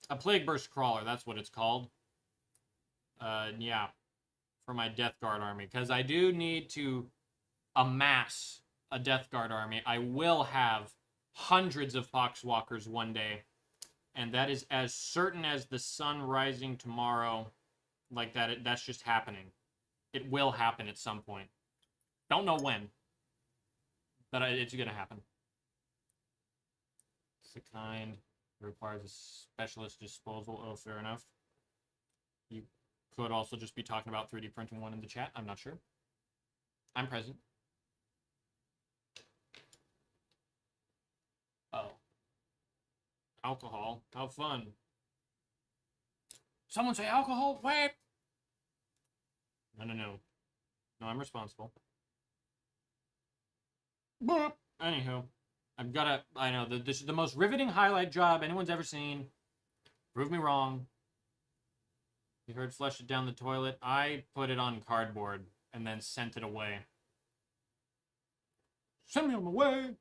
Speaker 1: A Plague Burst Crawler, that's what it's called. Yeah. For my Death Guard army. Because I do need to amass a Death Guard army. I will have hundreds of Poxwalkers one day. And that is as certain as the sun rising tomorrow. Like that, that's just happening. It will happen at some point. Don't know when. But it's going to happen. It's the kind that requires a specialist disposal. Oh, fair enough. You could also just be talking about 3D printing one in the chat. I'm not sure. I'm present. Oh. Alcohol. How fun. Someone say alcohol? Wait! No, no, no. No, I'm responsible. Boop. Anywho, I know, this is the most riveting highlight job anyone's ever seen. Prove me wrong. You heard flush it down the toilet. I put it on cardboard and then sent it away. Send me on my way!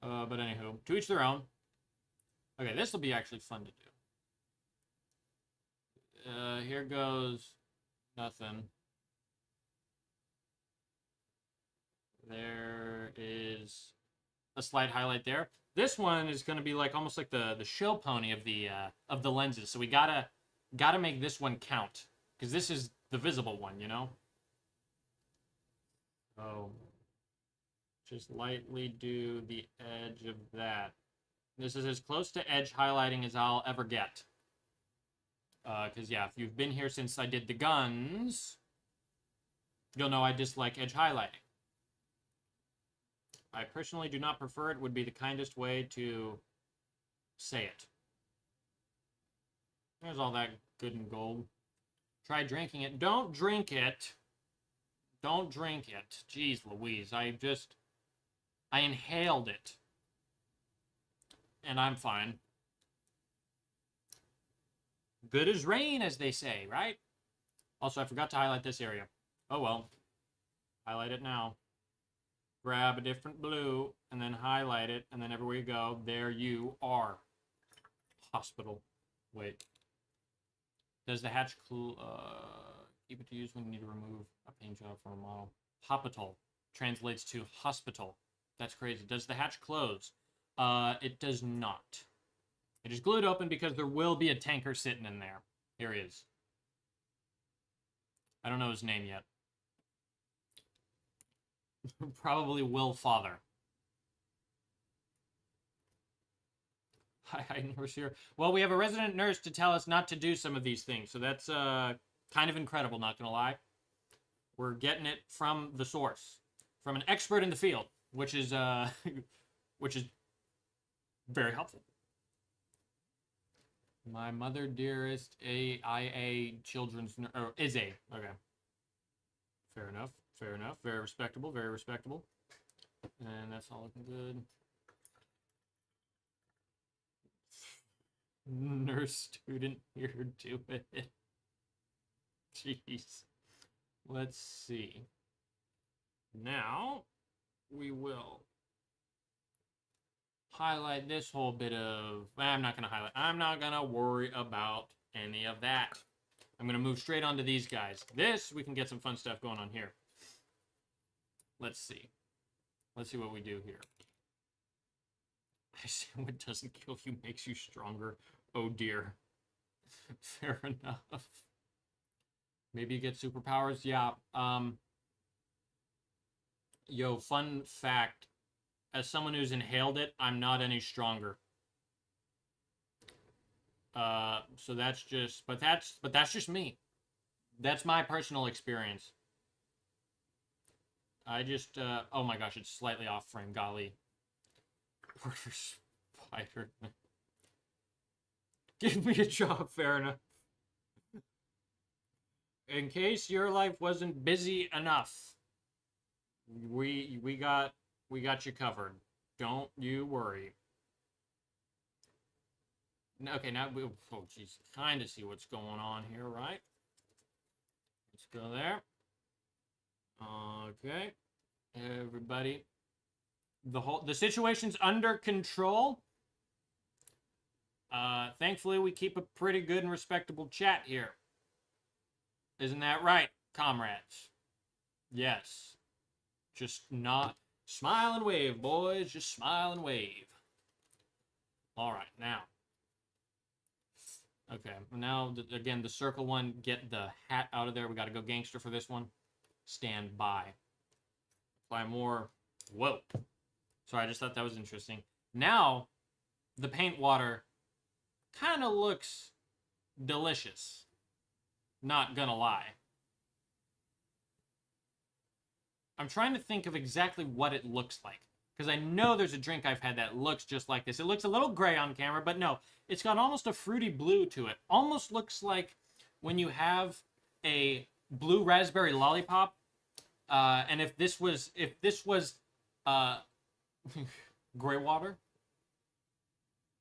Speaker 1: But anywho, to each their own. Okay, this will be actually fun to do. Here goes nothing. There is a slight highlight there. This one is going to be like almost like the show pony of the lenses. So we gotta make this one count because this is the visible one, you know. Oh, just lightly do the edge of that. This is as close to edge highlighting as I'll ever get. Because yeah, if you've been here since I did the guns, you'll know I dislike edge highlighting. I personally do not prefer it. Would be the kindest way to say it. There's all that good and gold. Try drinking it. Don't drink it. Don't drink it. Jeez Louise. I inhaled it. And I'm fine. Good as rain, as they say, right? Also, I forgot to highlight this area. Oh well. Highlight it now. Grab a different blue, and then highlight it, and then everywhere you go, there you are. Hospital. Wait. Does the hatch keep it to use when you need to remove a paint job from a model? Hospital translates to hospital. That's crazy. Does the hatch close? It does not. It is glued open because there will be a tanker sitting in there. Here he is. I don't know his name yet. Probably Will Father. Hi, nurse here. Well, we have a resident nurse to tell us not to do some of these things, so that's kind of incredible, not gonna lie. We're getting it from the source, from an expert in the field, which is very helpful. My mother dearest AIA children's is a okay. Fair enough. Fair enough. Very respectable. Very respectable. And that's all looking good. Nurse student here do it. Jeez. Let's see. Now we will highlight this whole bit of... I'm not going to highlight. I'm not going to worry about any of that. I'm going to move straight on to these guys. This, we can get some fun stuff going on here. Let's see. Let's see what we do here. I say what doesn't kill you makes you stronger. Oh dear. Fair enough. Maybe you get superpowers? Yeah. Yo, fun fact. As someone who's inhaled it, I'm not any stronger. So that's just, but that's just me. That's my personal experience. I just, oh my gosh, it's slightly off frame, golly. Order Spider-Man. Give me a job, fair enough. In case your life wasn't busy enough, we got you covered. Don't you worry. Okay, now we, oh jeez, kind of see what's going on here, right? Let's go there. Okay, everybody. The situation's under control. Thankfully, we keep a pretty good and respectable chat here. Isn't that right, comrades? Yes. Just not smile and wave, boys. Just smile and wave. All right, now. Okay, now again the circle one. Get the hat out of there. We got to go gangster for this one. Stand by. Apply more. Whoa. Sorry, I just thought that was interesting. Now, the paint water kind of looks delicious. Not gonna lie. I'm trying to think of exactly what it looks like. Because I know there's a drink I've had that looks just like this. It looks a little gray on camera, but no. It's got almost a fruity blue to it. Almost looks like when you have a blue raspberry lollipop. And if this was gray water.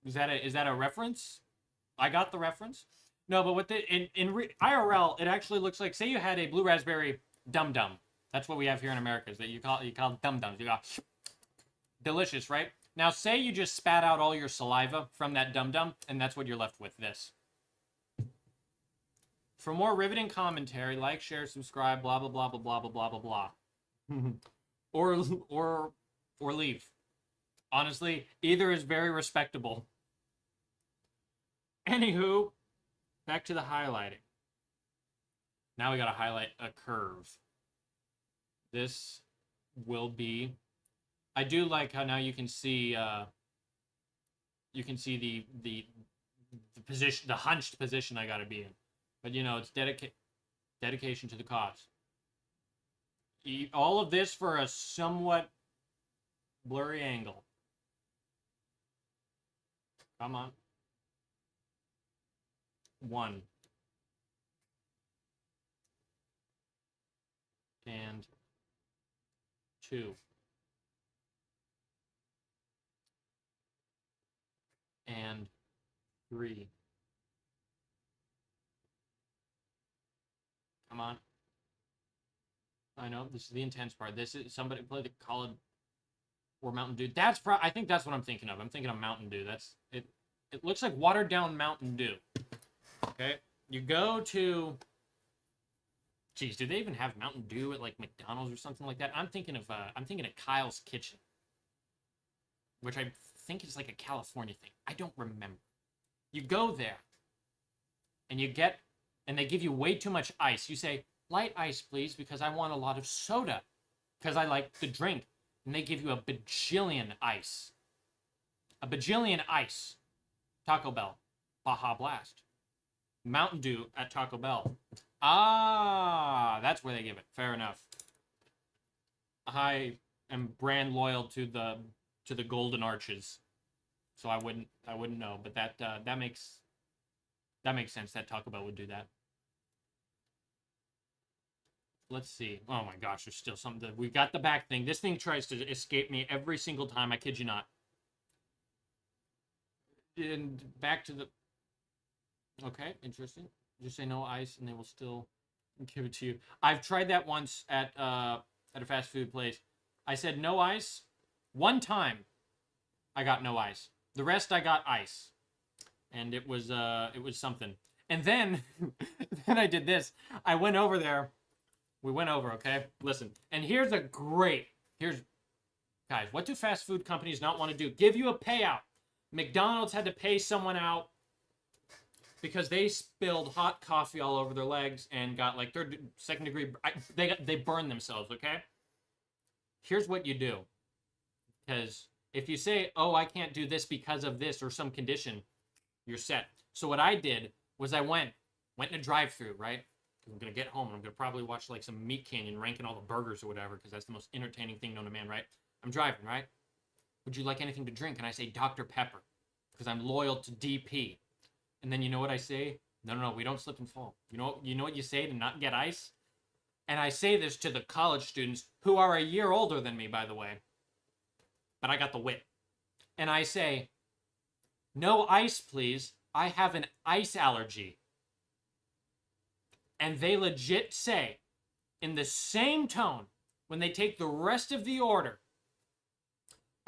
Speaker 1: Is that a reference? I got the reference. No, but IRL, it actually looks like, say you had a blue raspberry dum dum. That's what we have here in America. Is that you call dum dums. You got delicious, right? Now, say you just spat out all your saliva from that dum dum, and that's what you're left with. This. For more riveting commentary, like, share, subscribe, blah blah blah blah blah blah blah blah blah, or leave. Honestly, either is very respectable. Anywho, back to the highlighting. Now we gotta highlight a curve. This will be. I do like how now you can see the position, the hunched position I gotta be in. But you know, it's dedication to the cause. All of this for a somewhat blurry angle. Come on. 1. And 2. And 3. Come on. I know this is the intense part. This is somebody play the Call or Mountain Dew. I think that's what I'm thinking of. I'm thinking of Mountain Dew. That's it. It looks like watered down Mountain Dew. Okay, you go to. Geez, do they even have Mountain Dew at like McDonald's or something like that? I'm thinking of Kyle's Kitchen, which I think is like a California thing. I don't remember. You go there, and they give you way too much ice. You say, light ice, please, because I want a lot of soda, because I like the drink. And they give you a bajillion ice. A bajillion ice. Taco Bell. Baja Blast. Mountain Dew at Taco Bell. Ah, that's where they give it. Fair enough. I am brand loyal to the Golden Arches, so I wouldn't know. But that makes sense. That Taco Bell would do that. Let's see. Oh my gosh, there's still something. We got the back thing. This thing tries to escape me every single time. I kid you not. And back to the. Okay, interesting. Just say no ice, and they will still give it to you. I've tried that once at a fast food place. I said no ice. One time, I got no ice. The rest I got ice, and it was something. And then, then I did this. I went over there. We went over, okay? Listen. And guys, what do fast food companies not want to do? Give you a payout. McDonald's had to pay someone out because they spilled hot coffee all over their legs and got like second degree. They burned themselves, okay? Here's what you do. Because if you say, oh, I can't do this because of this or some condition, you're set. So what I did was I went in a drive-thru, right? I'm going to get home and I'm going to probably watch like some Meat Canyon ranking all the burgers or whatever because that's the most entertaining thing known to man, right? I'm driving, right? Would you like anything to drink? And I say Dr. Pepper because I'm loyal to DP. And then you know what I say? No, we don't slip and fall. You know what you say to not get ice? And I say this to the college students who are a year older than me, by the way. But I got the wit. And I say, no ice, please. I have an ice allergy. And they legit say, in the same tone, when they take the rest of the order,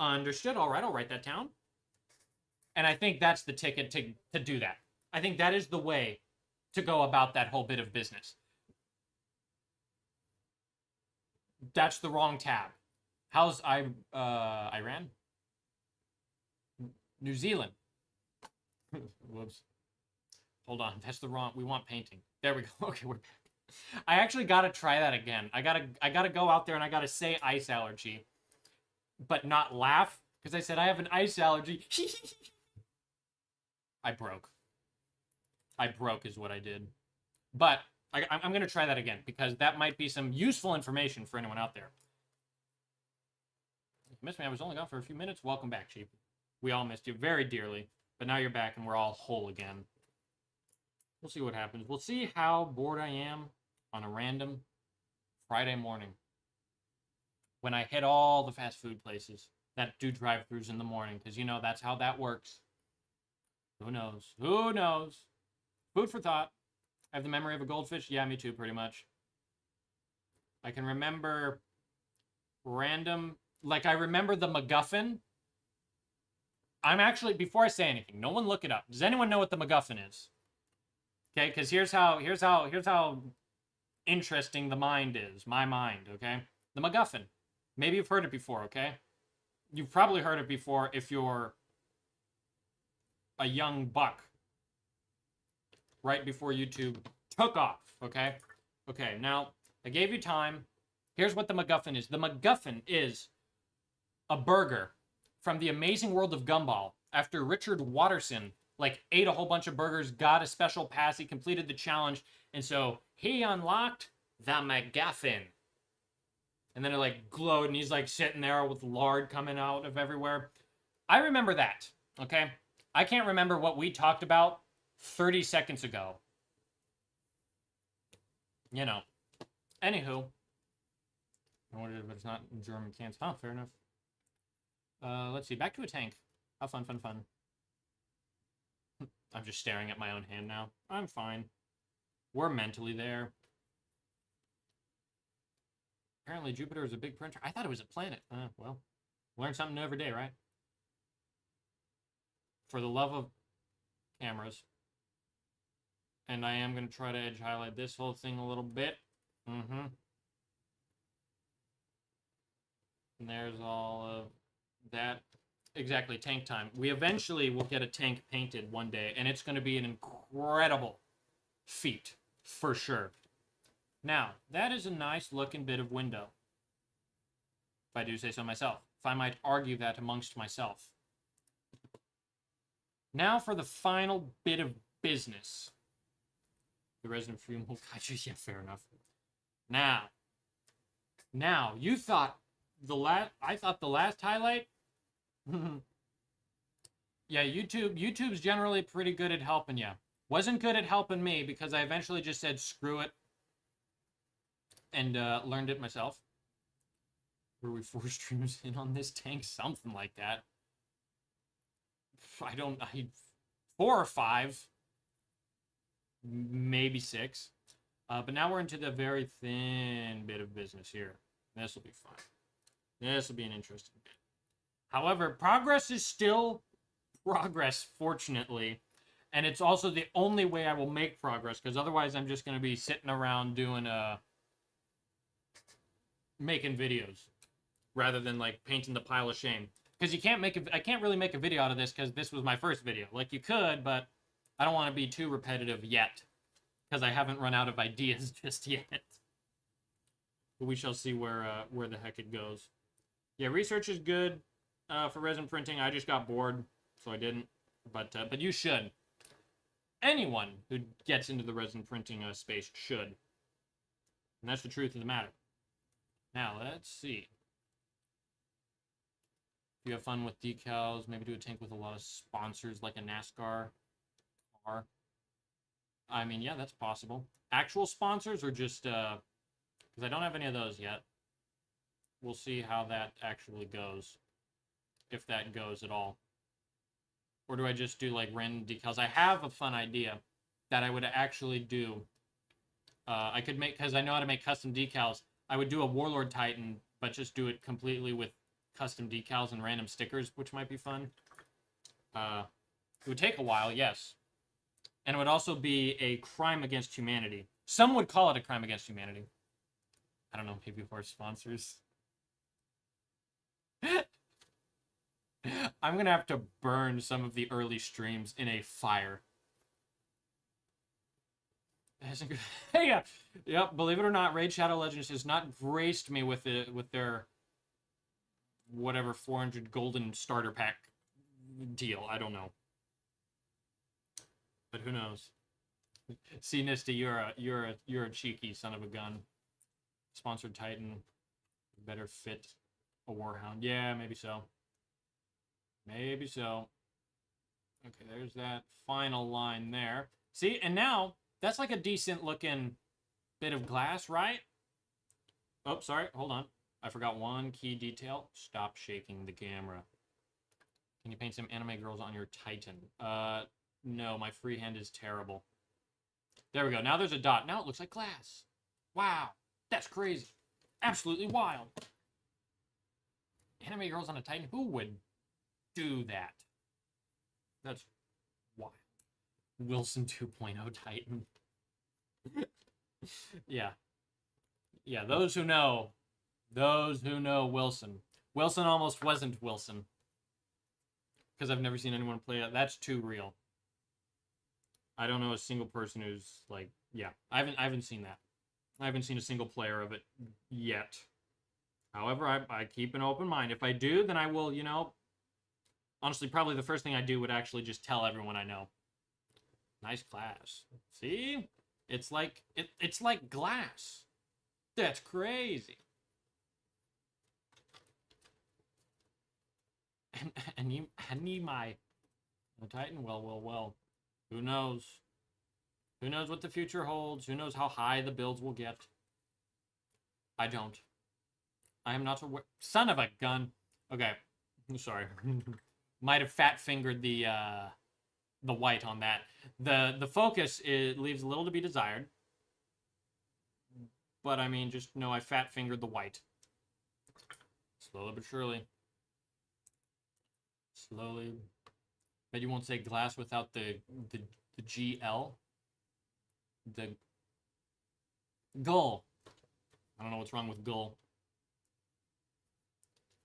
Speaker 1: understood, all right, I'll write that down. And I think that's the ticket to do that. I think that is the way to go about that whole bit of business. That's the wrong tab. How's Iran? New Zealand. Whoops. Hold on, that's the wrong. We want painting. There we go. Okay, we're back. I actually gotta try that again. I gotta go out there and I gotta say ice allergy, but not laugh because I said I have an ice allergy. I broke is what I did. But I'm gonna try that again because that might be some useful information for anyone out there. Missed me. I was only gone for a few minutes. Welcome back, Chief. We all missed you very dearly, but now you're back and we're all whole again. We'll see what happens. We'll see how bored I am on a random Friday morning when I hit all the fast food places that do drive-thrus in the morning, because, you know, that's how that works. Who knows? Who knows? Food for thought. I have the memory of a goldfish. Yeah, me too, pretty much. I can remember random... Like, I remember the MacGuffin. I'm actually... Before I say anything, no one look it up. Does anyone know what the MacGuffin is? Okay, because here's how interesting the mind is. My mind, okay? The MacGuffin. Maybe you've heard it before, okay? You've probably heard it before if you're a young buck. Right before YouTube took off, okay? Okay, now, I gave you time. Here's what the MacGuffin is. The MacGuffin is a burger from the Amazing World of Gumball after Richard Watterson ate a whole bunch of burgers, got a special pass, he completed the challenge, and so he unlocked the MacGuffin. And then it glowed, and he's sitting there with lard coming out of everywhere. I remember that, okay? I can't remember what we talked about 30 seconds ago. You know. Anywho. But it's not in German cans. Huh, fair enough. Let's see. Back to a tank. How fun, fun, fun. I'm just staring at my own hand now. I'm fine. We're mentally there. Apparently Jupiter is a big printer. I thought it was a planet. Well, learn something new every day, right? For the love of cameras. And I am going to try to edge highlight this whole thing a little bit. And there's all of that. Exactly, tank time. We eventually will get a tank painted one day, and it's going to be an incredible feat, for sure. Now, that is a nice looking bit of window, if I do say so myself. If I might argue that amongst myself. Now for the final bit of business. The resident fume will catch you. Yeah, fair enough. Now, you thought I thought the last highlight. Yeah, YouTube's generally pretty good at helping you. Wasn't good at helping me because I eventually just said screw it and learned it myself. Were we 4 streams in on this tank? Something like that. 4 or 5. Maybe 6. But now we're into the very thin bit of business here. This will be fun. This will be an interesting bit. However, progress is still progress, fortunately. And it's also the only way I will make progress, because otherwise I'm just going to be sitting around doing, making videos, rather than, painting the pile of shame. Because I can't really make a video out of this, because this was my first video. You could, but I don't want to be too repetitive yet, because I haven't run out of ideas just yet. But we shall see where the heck it goes. Yeah, research is good. For resin printing, I just got bored, so I didn't. But you should. Anyone who gets into the resin printing space should. And that's the truth of the matter. Now, let's see. If you have fun with decals, maybe do a tank with a lot of sponsors, like a NASCAR car. I mean, yeah, that's possible. Actual sponsors, or just, because I don't have any of those yet. We'll see how that actually goes. If that goes at all. Or do I just do random decals? I have a fun idea that I would actually do. I could make, because I know how to make custom decals, I would do a Warlord Titan, but just do it completely with custom decals and random stickers, which might be fun. It would take a while, yes. And it would also be a crime against humanity. Some would call it a crime against humanity. I don't know, maybe for sponsors. I'm going to have to burn some of the early streams in a fire. Hey, yep, believe it or not, Raid Shadow Legends has not graced me with their whatever 400 golden starter pack deal. I don't know. But who knows? See, Nista, you're a cheeky son of a gun. Sponsored Titan, better fit. A Warhound. Yeah, maybe so. Maybe so. Okay, there's that final line there. See, and now that's like a decent looking bit of glass, right? Oh, sorry. Hold on. I forgot one key detail. Stop shaking the camera. Can you paint some anime girls on your Titan? No, my freehand is terrible. There we go. Now there's a dot. Now it looks like glass. Wow. That's crazy. Absolutely wild. Anime girls on a Titan? Who would do that? That's wild. Wilson 2.0 Titan. Yeah. Yeah, those who know Wilson. Wilson almost wasn't Wilson. Because I've never seen anyone play that. That's too real. I don't know a single person who's like, yeah, I haven't seen that. I haven't seen a single player of it yet. However, I keep an open mind. If I do, then I will, you know, honestly, probably the first thing I do would actually just tell everyone I know. Nice class. See? It's like it's like glass. That's crazy. And my Titan? Well. Who knows? Who knows what the future holds? Who knows how high the builds will get? I don't. I am not aware. Son of a gun. Okay. I'm sorry. Might have fat fingered the white on that. The focus leaves a little to be desired. But I mean, just know I fat fingered the white. Slowly but surely. Slowly. Bet you won't say glass without the GL. The gull. I don't know what's wrong with gull.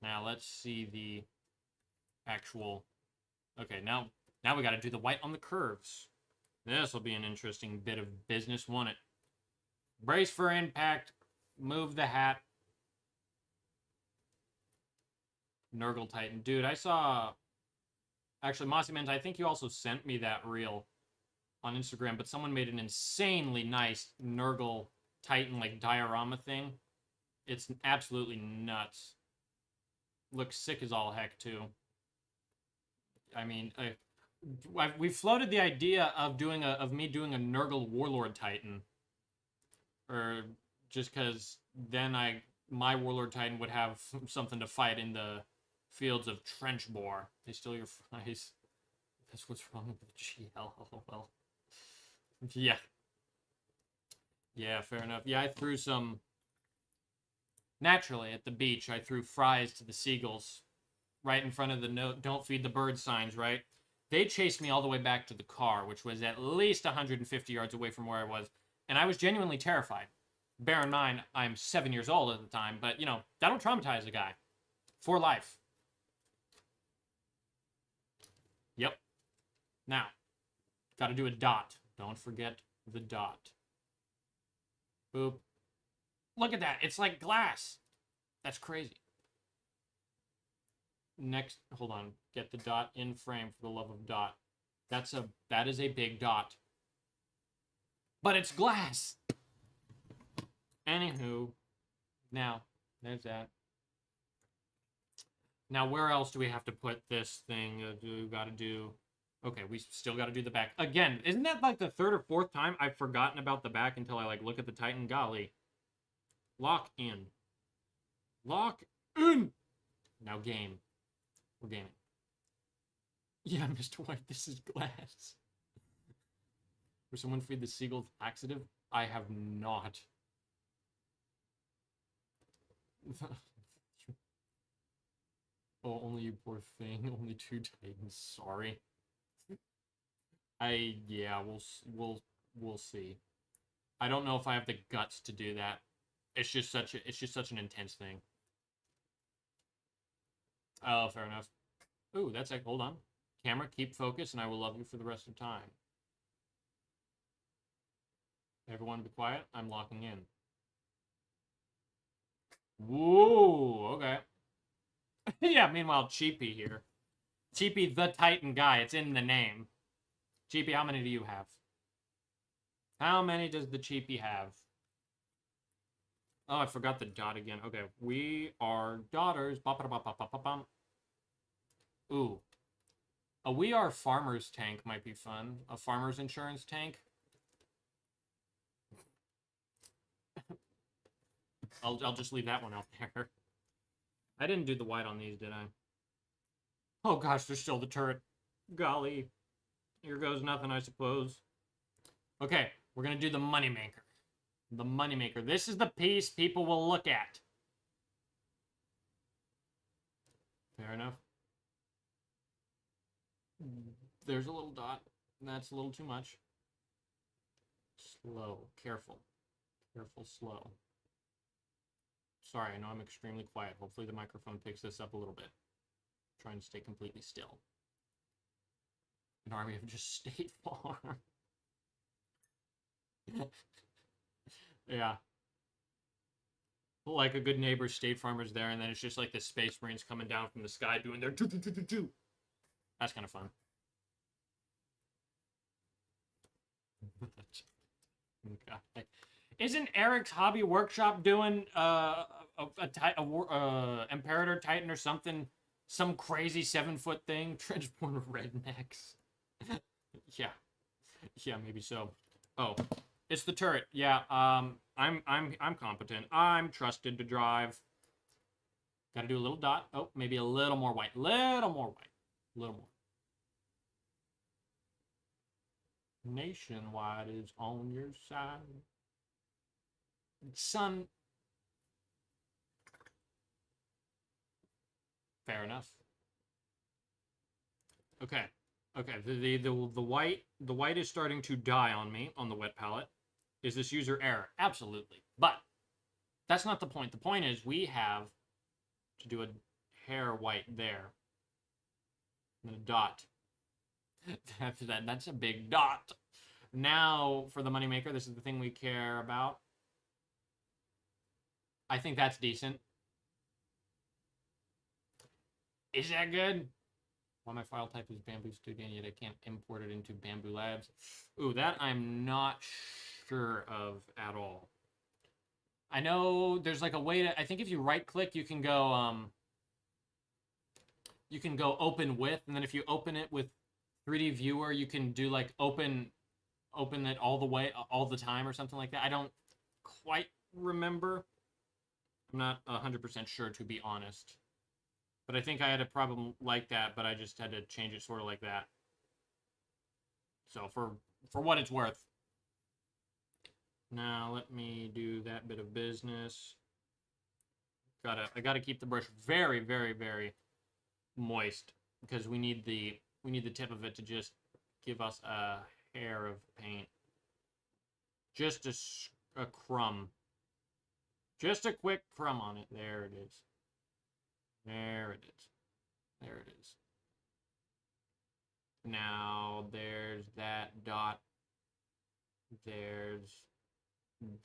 Speaker 1: Now let's see the actual. Okay, now we got to do the white on the curves. This will be an interesting bit of business, won't it? Brace for impact. Move the hat. Nurgle Titan. Dude, I saw... Actually, Mossy Mans, I think you also sent me that reel on Instagram, but someone made an insanely nice Nurgle Titan, like, diorama thing. It's absolutely nuts. Looks sick as all heck, too. I mean, we've floated the idea of me doing a Nurgle Warlord Titan. Or just because then my Warlord Titan would have something to fight in the fields of Trenchbore. They steal your fries. That's what's wrong with the GL. Well, yeah. Yeah, fair enough. Yeah, I threw some... Naturally, at the beach, I threw fries to the seagulls right in front of the don't feed the birds signs, right? They chased me all the way back to the car, which was at least 150 yards away from where I was, and I was genuinely terrified. Bear in mind, I'm 7 years old at the time, but, you know, that'll traumatize a guy. For life. Yep. Now, gotta do a dot. Don't forget the dot. Boop. Look at that. It's like glass. That's crazy. Next, hold on. Get the dot in frame for the love of dot. That is a big dot. But it's glass. Anywho, now, there's that. Now, where else do we have to put this thing? We gotta do... Okay, we still gotta do the back. Again, isn't that like the third or fourth time I've forgotten about the back until I, like, look at the Titan? Golly. Lock in. Lock in! Now game. We're gaming. Yeah, Mr. White, this is glass. Will someone feed the seagulls laxative? I have not. Oh, only you, poor thing. Only 2 Titans. Sorry. Yeah, we'll see. I don't know if I have the guts to do that. It's just such an intense thing. Oh, fair enough. Ooh, that's like, hold on. Camera, keep focus, and I will love you for the rest of time. Everyone be quiet. I'm locking in. Whoa, okay. Yeah, meanwhile, Cheapy here. Cheapy the Titan guy. It's in the name. Cheapy, how many do you have? How many does the Cheapy have? Oh, I forgot the dot again. Okay, we are daughters. Ba-ba-da-ba-ba-ba-ba-bum. Ooh. A We Are Farmers tank might be fun. A farmer's insurance tank. I'll just leave that one out there. I didn't do the white on these, did I? Oh gosh, there's still the turret. Golly. Here goes nothing, I suppose. Okay, we're gonna do the moneymaker. The moneymaker. This is the piece people will look at. Fair enough. There's a little dot. That's a little too much. Slow. Careful. Careful, slow. Sorry, I know I'm extremely quiet. Hopefully the microphone picks this up a little bit. I'm trying to stay completely still. An army of just State Farm. Yeah. Like a good neighbor, State Farmer's there, and then it's just like the Space Marines coming down from the sky doing their do. That's kind of fun. Okay. Isn't Eric's Hobby Workshop doing Imperator Titan or something? Some crazy 7-foot thing? Trenchborn rednecks. Yeah. Yeah, maybe so. Oh, it's the turret. Yeah, I'm competent. I'm trusted to drive. Gotta do a little dot. Oh, maybe a little more white. Little more white. Little more. Nationwide is on your side. Son. Fair enough. Okay. Okay. The white is starting to die on me on the wet palette. Is this user error? Absolutely. But that's not the point. The point is we have to do a hair white there. And a dot. That's a big dot. Now, for the moneymaker, this is the thing we care about. I think that's decent. Is that good? Well, my file type is Bamboo Studio, and yet I can't import it into Bamboo Labs. Ooh, that I'm not sure of at all. I know there's like a way to... I think if you right-click, you can go open with, and then if you open it with 3D Viewer, you can do like open it all the way, all the time or something like that. I don't quite remember. I'm not 100% sure, to be honest. But I think I had a problem like that, but I just had to change it sort of like that. So for what it's worth. Now let me do that bit of business. I gotta keep the brush very, very, very moist because we need the tip of it to just give us a hair of paint. Just a crumb. Just a quick crumb on it. There it is. There it is. There it is. Now there's that dot. There's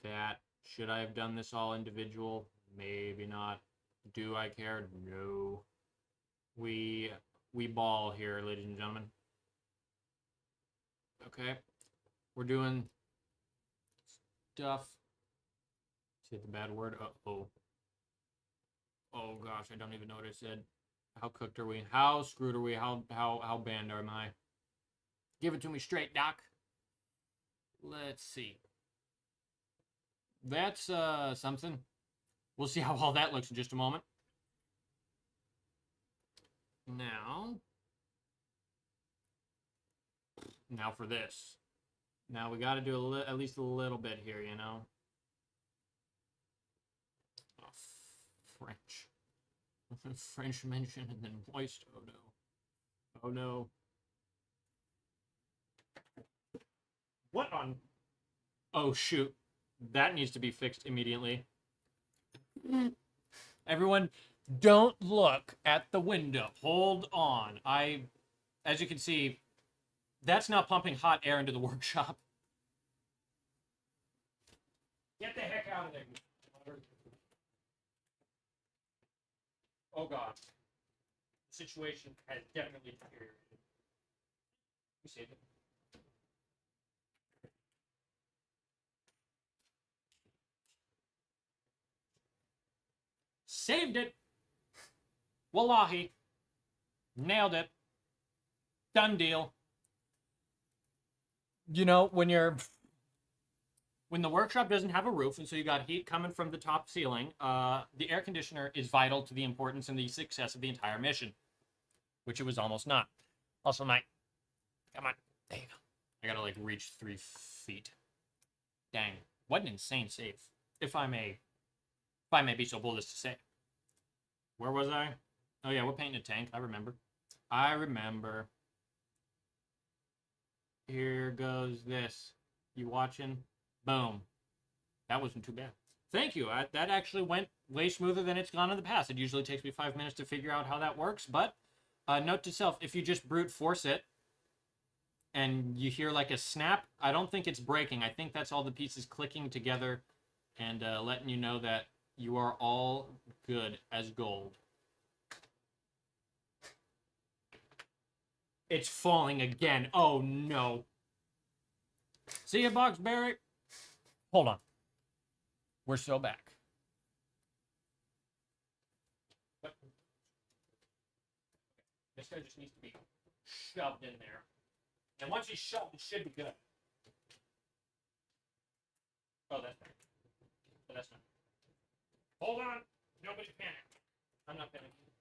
Speaker 1: that. Should I have done this all individual? Maybe not. Do I care? No. We ball here, ladies and gentlemen. Okay. We're doing stuff. Say the bad word. Uh-oh. Oh gosh, I don't even know what I said. How cooked are we? How screwed are we? How banned am I? Give it to me straight, Doc. Let's see. That's something. We'll see how all that looks in just a moment. Now for this. Now we got to do at least a little bit here, you know. Oh, French. French mention and then moist. Oh no. Oh no. What on? Oh shoot. That needs to be fixed immediately. Everyone, don't look at the window. Hold on. As you can see, that's not pumping hot air into the workshop. Get the heck out of there. Oh god. The situation has definitely deteriorated. We saved it. Saved it. Wallahi. Nailed it. Done deal. You know, when the workshop doesn't have a roof, and so you got heat coming from the top ceiling, the air conditioner is vital to the importance and the success of the entire mission, which it was almost not. Also, Mike, come on, there you go. I gotta like reach 3 feet. Dang, what an insane save, if I may be so bold as to say. Where was I? Oh yeah, we're painting a tank. I remember. Here goes this. You watching? Boom. That wasn't too bad. Thank you. That actually went way smoother than it's gone in the past. It usually takes me 5 minutes to figure out how that works, but note to self, if you just brute force it and you hear like a snap, I don't think it's breaking. I think that's all the pieces clicking together and letting you know that you are all good as gold. It's falling again. Oh no. See ya, Boxberry. Hold on. We're still back. This guy just needs to be shoved in there. And once he's shoved, it should be good. Oh, that's fine. But that's not. Hold on. Nobody panic. I'm not panicking.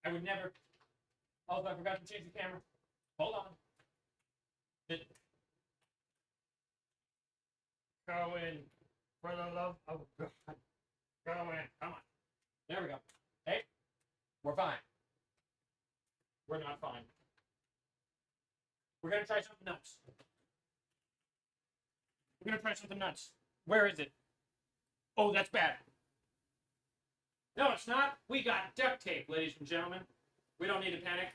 Speaker 1: I would never. Oh, I forgot to change the camera. Hold on. Go in. For the love of God. Go in. Come on. There we go. Hey, we're fine. We're not fine. We're going to try something nuts. We're going to try something nuts. Where is it? Oh, that's bad. No, it's not. We got duct tape, ladies and gentlemen. We don't need to panic.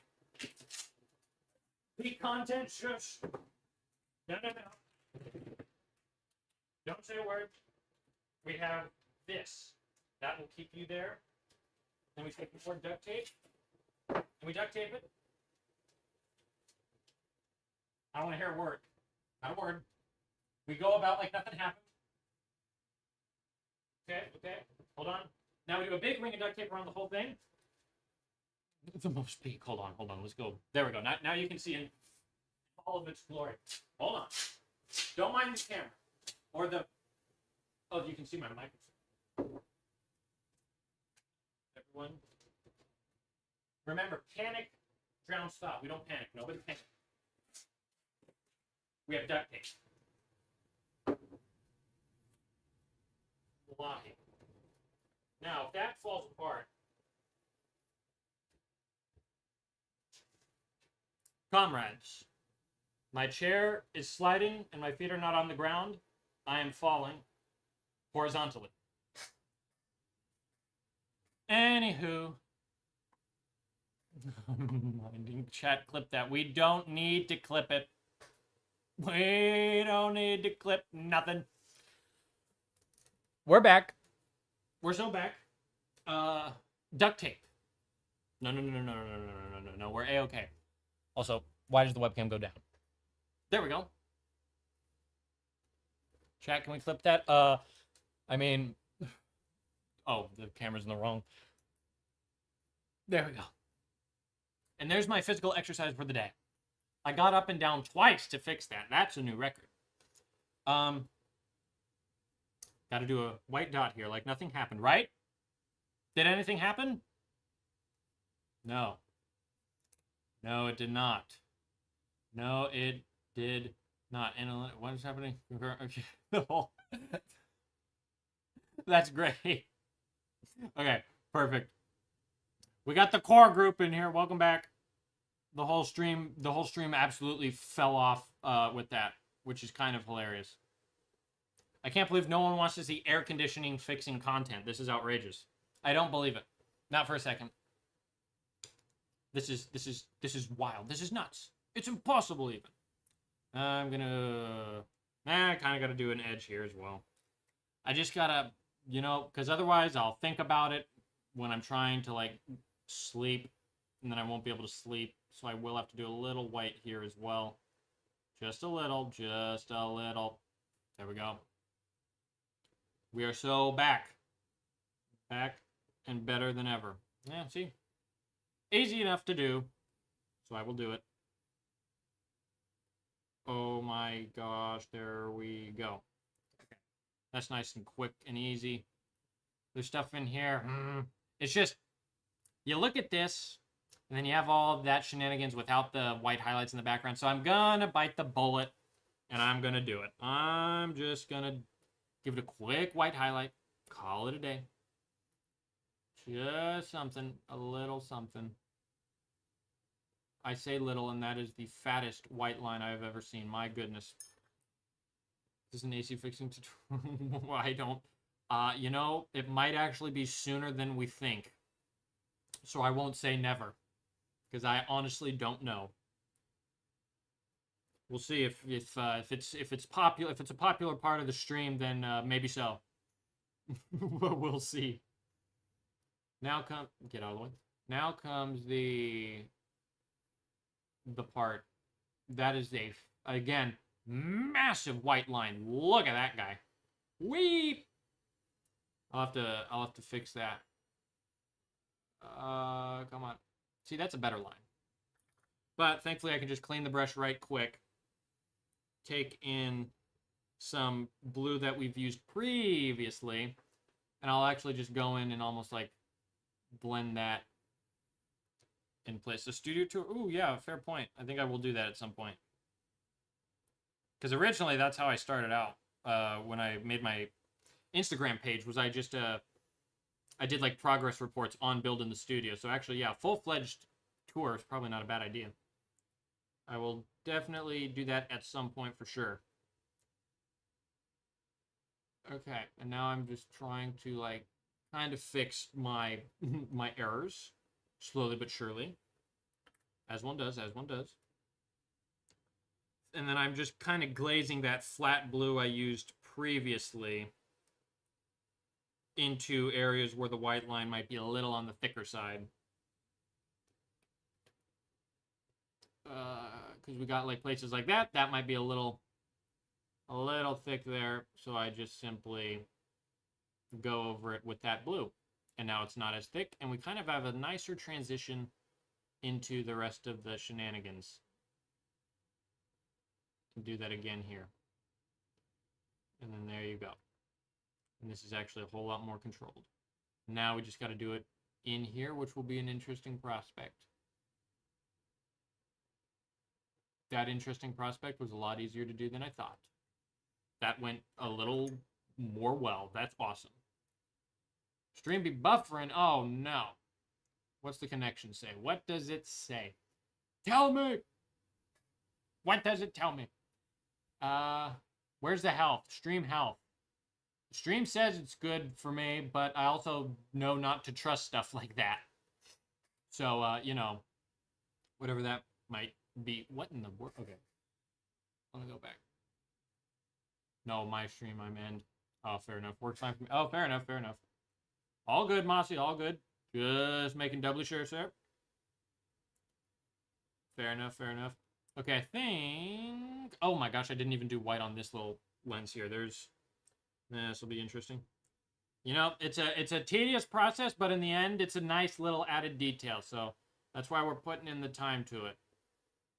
Speaker 1: Peak content, shush. No. Don't say a word. We have this. That will keep you there. Then we take more duct tape. And we duct tape it. I don't want to hear a word. Not a word. We go about like nothing happened. Okay. Hold on. Now we do a big ring of duct tape around the whole thing. The most peak. Hold on. Let's go. There we go. Now you can see in all of its glory. Hold on. Don't mind the camera. Or the... Oh, you can see my microphone. Everyone. Remember, panic, drowns thought. We don't panic. Nobody panic. We have duct tape. Blocking. Now, if that falls apart, comrades, my chair is sliding and my feet are not on the ground. I am falling horizontally. Anywho, chat, clip that. We don't need to clip it. We don't need to clip nothing. We're back. We're so back. Duct tape. No. We're A-okay. Also, why does the webcam go down? There we go. Chat, can we clip that? I mean... Oh, the camera's in the wrong... There we go. And there's my physical exercise for the day. I got up and down twice to fix that. That's a new record. Got to do a white dot here, like nothing happened, right? Did anything happen? No. No, it did not. No, it did not. And what is happening? Okay. That's great. Okay, perfect. We got the core group in here. Welcome back. The whole stream absolutely fell off with that, which is kind of hilarious. I can't believe no one wants to see air conditioning fixing content. This is outrageous. I don't believe it. Not for a second. This is wild. This is nuts. It's impossible even. I'm gonna... I kind of got to do an edge here as well. I just gotta, because otherwise I'll think about it when I'm trying to, like, sleep, and then I won't be able to sleep. So I will have to do a little white here as well. Just a little. There we go. We are so back. Back. and better than ever. Yeah, see? Easy enough to do, so I will do it. Oh my gosh, there we go. Okay. That's nice and quick and easy. There's stuff in here. It's just, you look at this, and then you have all of that shenanigans without the white highlights in the background. So I'm gonna bite the bullet, and I'm gonna do it. I'm just gonna give it a quick white highlight. Call it a day. Just something, a little something. I say little, and that is the fattest white line I've ever seen. My goodness. Is this an AC fixing tutorial? I don't. You know, it might actually be sooner than we think. So I won't say never, because I honestly don't know. We'll see if it's popular. If it's a popular part of the stream, then maybe so. We'll see. Now get out of the way. Now comes the part that is again, massive white line. Look at that guy. Weep. I'll have to fix that. Come on. See, that's a better line. But thankfully I can just clean the brush right quick. Take in some blue that we've used previously, and I'll actually just go in and almost like blend that in place. So studio tour, ooh, yeah, fair point. I think I will do that at some point. Because originally that's how I started out when I made my Instagram page, was I just, I did like progress reports on building the studio. So actually, yeah, full-fledged tour is probably not a bad idea. I will definitely do that at some point for sure. Okay, and now I'm just trying to like kind of fix my my errors slowly but surely, as one does, as one does. And then I'm just kind of glazing that flat blue I used previously into areas where the white line might be a little on the thicker side. Because we got like places like that might be a little thick there, so I just simply go over it with that blue, and now it's not as thick, and we kind of have a nicer transition into the rest of the shenanigans. Do that again here, and then there you go, and this is actually a whole lot more controlled. Now we just got to do it in here, which will be an interesting prospect. That interesting prospect was a lot easier to do than I thought. That went a little more well. That's awesome. Stream be buffering. Oh, no. What's the connection say? What does it say? Tell me! What does it tell me? Where's the health? Stream health. Stream says it's good for me, but I also know not to trust stuff like that. So, you know, whatever that might be. What in the world? Okay. I'm gonna go back. No, my stream, I'm in. Oh, fair enough. Works fine for me. Oh, fair enough, fair enough. All good, Mossy, all good. Just making doubly sure, sir. Fair enough, fair enough. Okay, I think... Oh my gosh, I didn't even do white on this little lens here. There's... This will be interesting. You know, it's a tedious process, but in the end, it's a nice little added detail. So that's why we're putting in the time to it.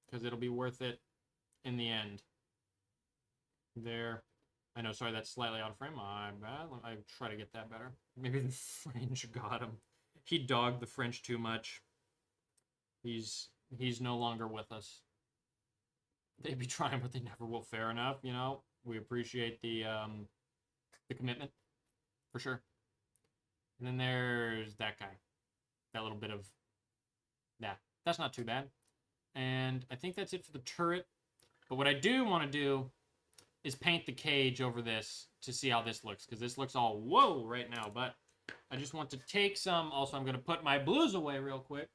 Speaker 1: Because it'll be worth it in the end. There. I know, sorry, that's slightly out of frame. My bad. I try to get that better. Maybe the French got him. He dogged the French too much. He's no longer with us. They be trying, but they never will. Fair enough, you know. We appreciate the commitment, for sure. And then there's that guy. That little bit of... Yeah, that's not too bad. And I think that's it for the turret. But what I do want to do is paint the cage over this to see how this looks, because this looks all whoa right now, but I just want to take some. Also, I'm going to put my blues away real quick.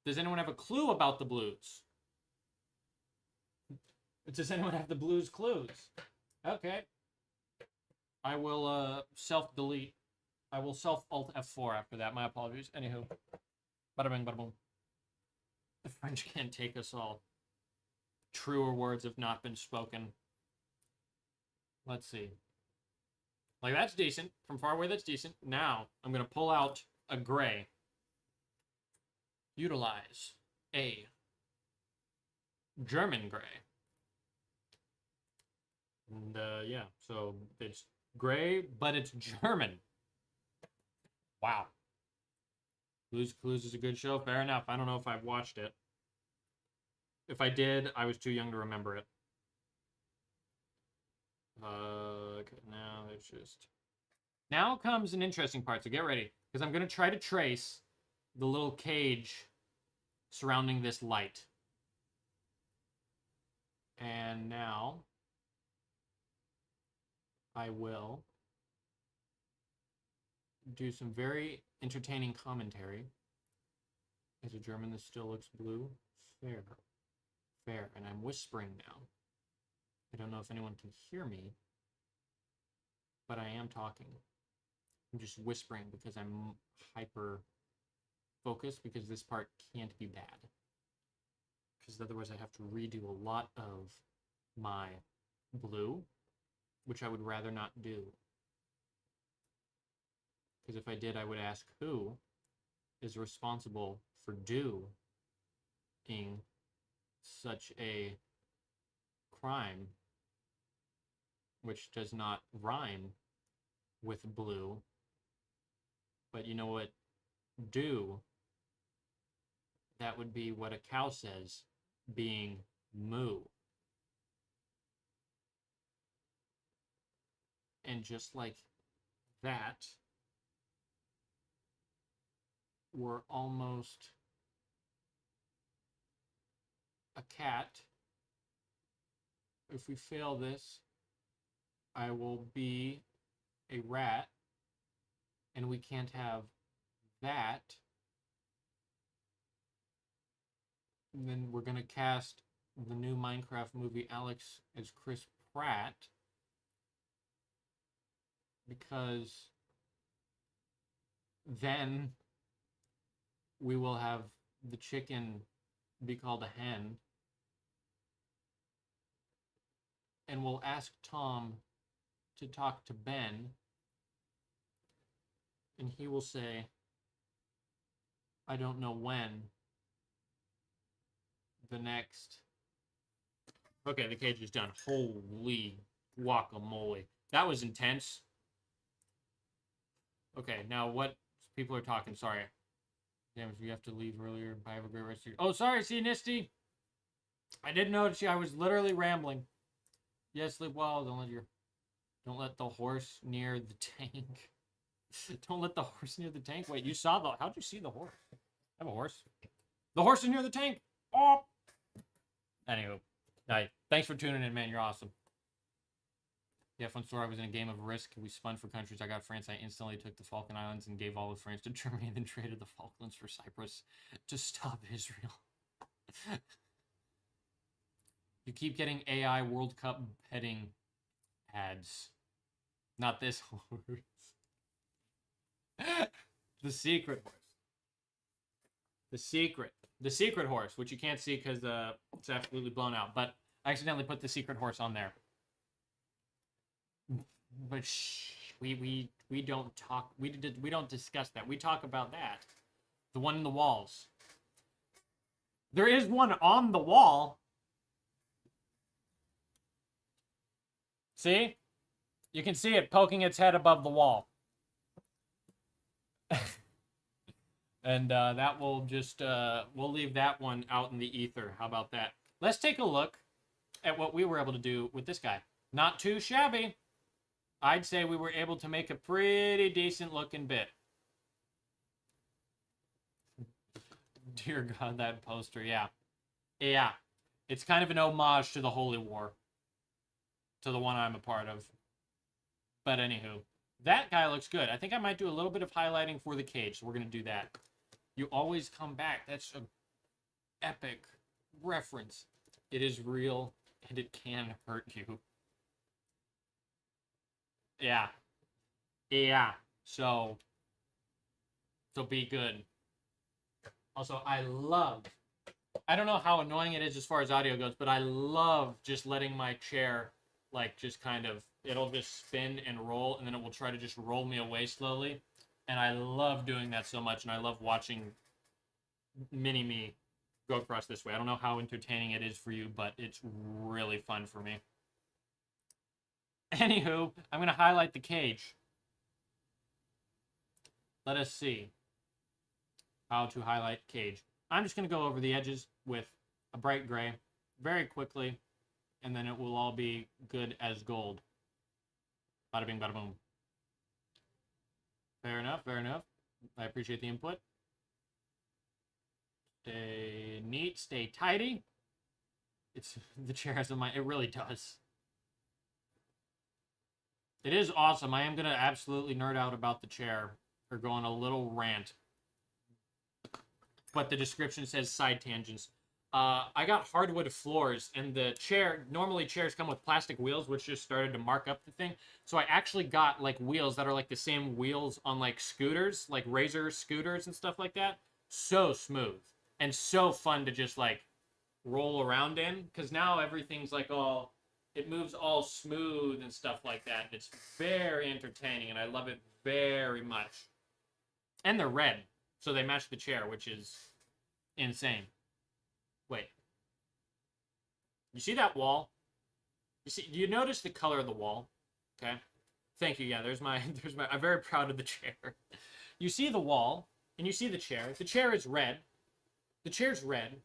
Speaker 1: Does anyone have a clue about the blues? Does anyone have the blues clues? Okay. I will self-delete. I will self-alt F4 after that. My apologies. Anywho. Bada bing, bada boom. The French can't take us all. Truer words have not been spoken. Let's see. Like, that's decent. From far away, that's decent. Now, I'm going to pull out a gray. Utilize a German gray. And, yeah, so it's gray, but it's German. Wow. Blues Clues is a good show. Fair enough. I don't know if I've watched it. If I did, I was too young to remember it. Okay, now it's just... Now comes an interesting part, so get ready. Because I'm going to try to trace the little cage surrounding this light. And now... I will do some very entertaining commentary. Is a German that still looks blue? Fair. Fair. And I'm whispering now. I don't know if anyone can hear me, but I am talking. I'm just whispering because I'm hyper focused because this part can't be bad. Because otherwise I have to redo a lot of my blue, which I would rather not do. Because if I did, I would ask who is responsible for doing such a crime which does not rhyme with blue. But you know what? That would be what a cow says, being moo. And just like that, we're almost a cat. If we fail this, I will be a rat, and we can't have that. And then we're going to cast the new Minecraft movie Alex as Chris Pratt, because then we will have the chicken be called a hen, and we'll ask Tom to talk to Ben, and he will say, I don't know when the next... Okay, the cage is done. Holy guacamole. That was intense. Okay, now what people are talking, sorry. Damn, if you have to leave earlier, I have a great rest of your... Oh, sorry, see, Nisty. I didn't notice you. I was literally rambling. Yes, sleep well. Don't let the horse near the tank. Don't let the horse near the tank. Wait, you saw the... How'd you see the horse? I have a horse. The horse is near the tank. Oh! Anywho. Hi. Thanks for tuning in, man. You're awesome. Yeah, fun story. I was in a game of Risk. We spun for countries. I got France. I instantly took the Falkland Islands and gave all of France to Germany, and then traded the Falklands for Cyprus to stop Israel. You keep getting AI World Cup betting ads. Not this horse. The secret horse. The secret horse, which you can't see because it's absolutely blown out. But I accidentally put the secret horse on there. But shh, we don't talk. We don't discuss that. We talk about that. The one in the walls. There is one on the wall. See? You can see it poking its head above the wall. And that will just, we'll leave that one out in the ether. How about that? Let's take a look at what we were able to do with this guy. Not too shabby. I'd say we were able to make a pretty decent looking bit. Dear God, that poster, yeah. Yeah. It's kind of an homage to the Holy War. To the one I'm a part of. But anywho, that guy looks good. I think I might do a little bit of highlighting for the cage, so we're going to do that. You always come back. That's an epic reference. It is real, and it can hurt you. Yeah. Yeah. So be good. Also, I don't know how annoying it is as far as audio goes, but I love just letting my chair, like, just kind of it'll just spin and roll, and then it will try to just roll me away slowly. And I love doing that so much, and I love watching mini-me go across this way. I don't know how entertaining it is for you, but it's really fun for me. Anywho, I'm going to highlight the cage. Let us see how to highlight cage. I'm just going to go over the edges with a bright gray very quickly, and then it will all be good as gold. Bada bing, bada boom. Fair enough, fair enough. I appreciate the input. Stay neat, stay tidy. It's the chair has a mind. It really does. It is awesome. I am going to absolutely nerd out about the chair or go on a little rant. But the description says side tangents. I got hardwood floors, and the chair, normally chairs come with plastic wheels, which just started to mark up the thing. So I actually got like wheels that are like the same wheels on like scooters, like Razor scooters and stuff like that. So smooth and so fun to just like roll around in, because now everything's like all, it moves all smooth and stuff like that. And it's very entertaining, and I love it very much. And they're red, so they match the chair, which is insane. Wait. You see that wall? Do you notice the color of the wall? Okay. Thank you. Yeah, there's my I'm very proud of the chair. You see the wall, and you see the chair. The chair is red. The chair's red,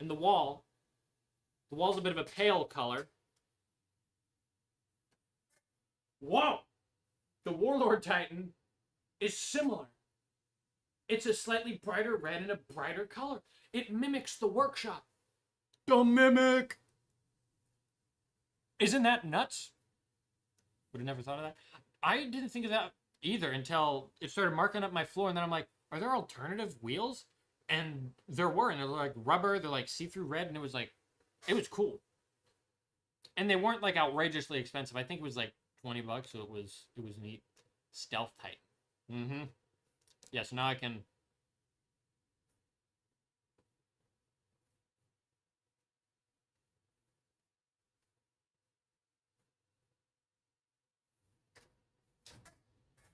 Speaker 1: and the wall's a bit of a pale color. Whoa! The Warlord Titan is similar. It's a slightly brighter red and a brighter color. It mimics the workshop. The mimic! Isn't that nuts? Would have never thought of that. I didn't think of that either until it started marking up my floor, and then I'm like, are there alternative wheels? And there were, and they're like rubber, they're like see-through red, and it was cool. And they weren't like outrageously expensive. I think it was like $20, so it was neat. Stealth Titan. Mm-hmm. Yeah, so now I can...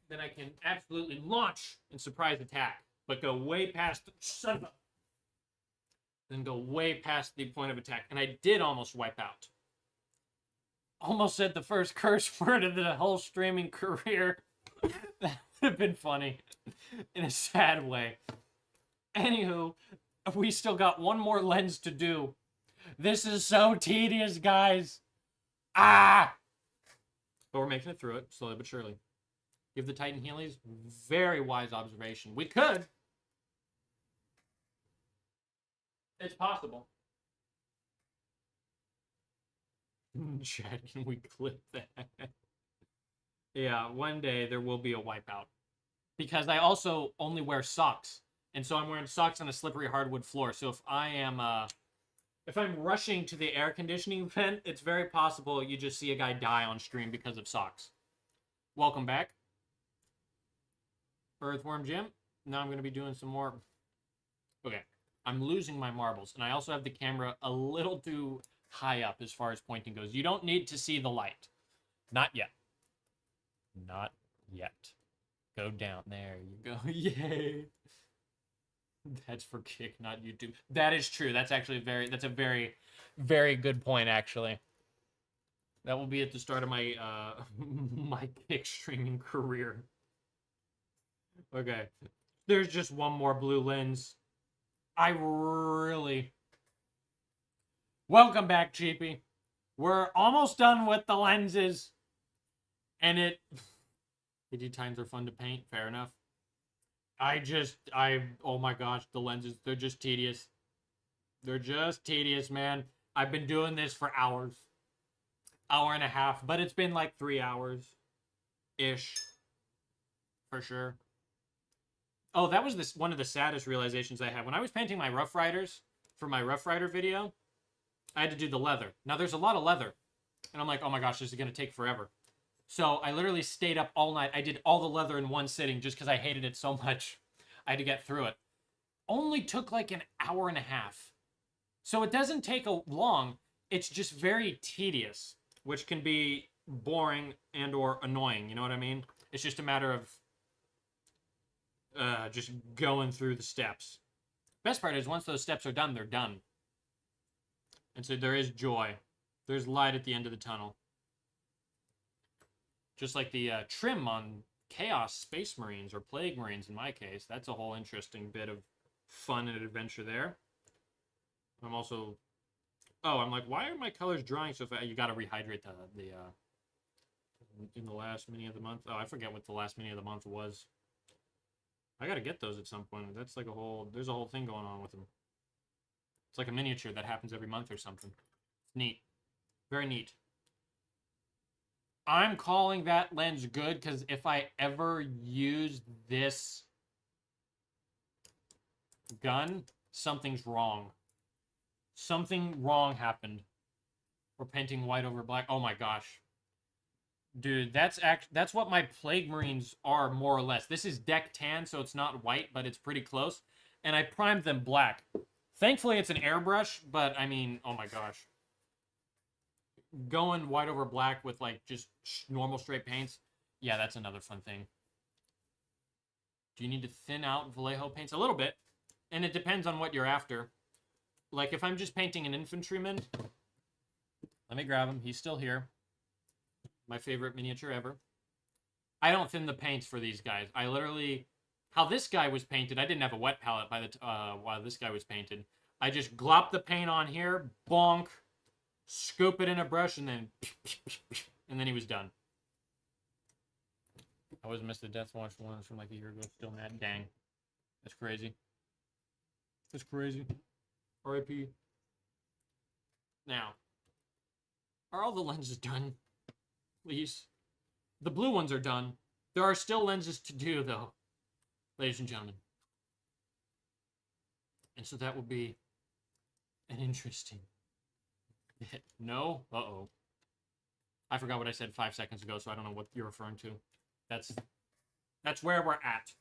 Speaker 1: Then I can absolutely launch and surprise attack, but go way past the son of a... Then go way past the point of attack. And I did almost wipe out. Almost said the first curse word of the whole streaming career. That would have been funny. In a sad way. Anywho, we still got one more lens to do. This is so tedious, guys. Ah! But we're making it through it, slowly but surely. Give the Titan Heelys. Very wise observation. We could. It's possible. Chad, can we clip that? Yeah, one day there will be a wipeout. Because I also only wear socks. And so I'm wearing socks on a slippery hardwood floor. So if I'm rushing to the air conditioning vent, it's very possible you just see a guy die on stream because of socks. Welcome back. Earthworm Jim. Now I'm going to be doing some more. Okay. I'm losing my marbles. And I also have the camera a little too high up as far as pointing goes. You don't need to see the light. Not yet. Not yet. Go down. There you go. Yay. That's for Kick, not YouTube. That is true. That's actually that's a very, very good point, actually. That will be at the start of my my Kick streaming career. Okay. There's just one more blue lens. Welcome back, Cheapy. We're almost done with the lenses. And PD times are fun to paint. Fair enough. Oh my gosh, the lenses, they're just tedious. They're just tedious, man. I've been doing this for hours. Hour and a half, but it's been like 3 hours-ish. For sure. Oh, that was one of the saddest realizations I had. When I was painting my Rough Riders for my Rough Rider video, I had to do the leather. Now, there's a lot of leather. And I'm like, oh my gosh, this is going to take forever. So I literally stayed up all night. I did all the leather in one sitting just because I hated it so much. I had to get through it. Only took like an hour and a half. So it doesn't take long. It's just very tedious, which can be boring and or annoying. You know what I mean? It's just a matter of just going through the steps. Best part is once those steps are done, they're done. And so there is joy. There's light at the end of the tunnel. Just like the trim on Chaos Space Marines, or Plague Marines in my case. That's a whole interesting bit of fun and adventure there. I'm also... Oh, I'm like, why are my colors drying so fast? You gotta rehydrate the in the last mini of the month. Oh, I forget what the last mini of the month was. I gotta get those at some point. That's like a whole... There's a whole thing going on with them. It's like a miniature that happens every month or something. Neat. Very neat. I'm calling that lens good because if I ever use this gun, something's wrong. Something wrong happened. We're painting white over black. Oh my gosh. Dude, that's what my Plague Marines are, more or less. This is deck tan, so it's not white, but it's pretty close. And I primed them black. Thankfully, it's an airbrush, but I mean, oh my gosh. Going white over black with like just normal straight paints, yeah, that's another fun thing. Do you need to thin out Vallejo paints? A little bit, and it depends on what you're after. Like if I'm just painting an infantryman, let me grab him. He's still here. My favorite miniature ever. I don't thin the paints for these guys. I literally, how this guy was painted, I didn't have a wet palette by the while this guy was painted. I just glopped the paint on here, bonk, scoop it in a brush, and then he was done. I always missed the Death Watch ones from like a year ago. Still mad. Dang. That's crazy. That's crazy. R.I.P. Now, are all the lenses done? Please. The blue ones are done. There are still lenses to do, though, ladies and gentlemen. And so that will be an interesting bit. No? Uh-oh. I forgot what I said 5 seconds ago, so I don't know what you're referring to. That's where we're at.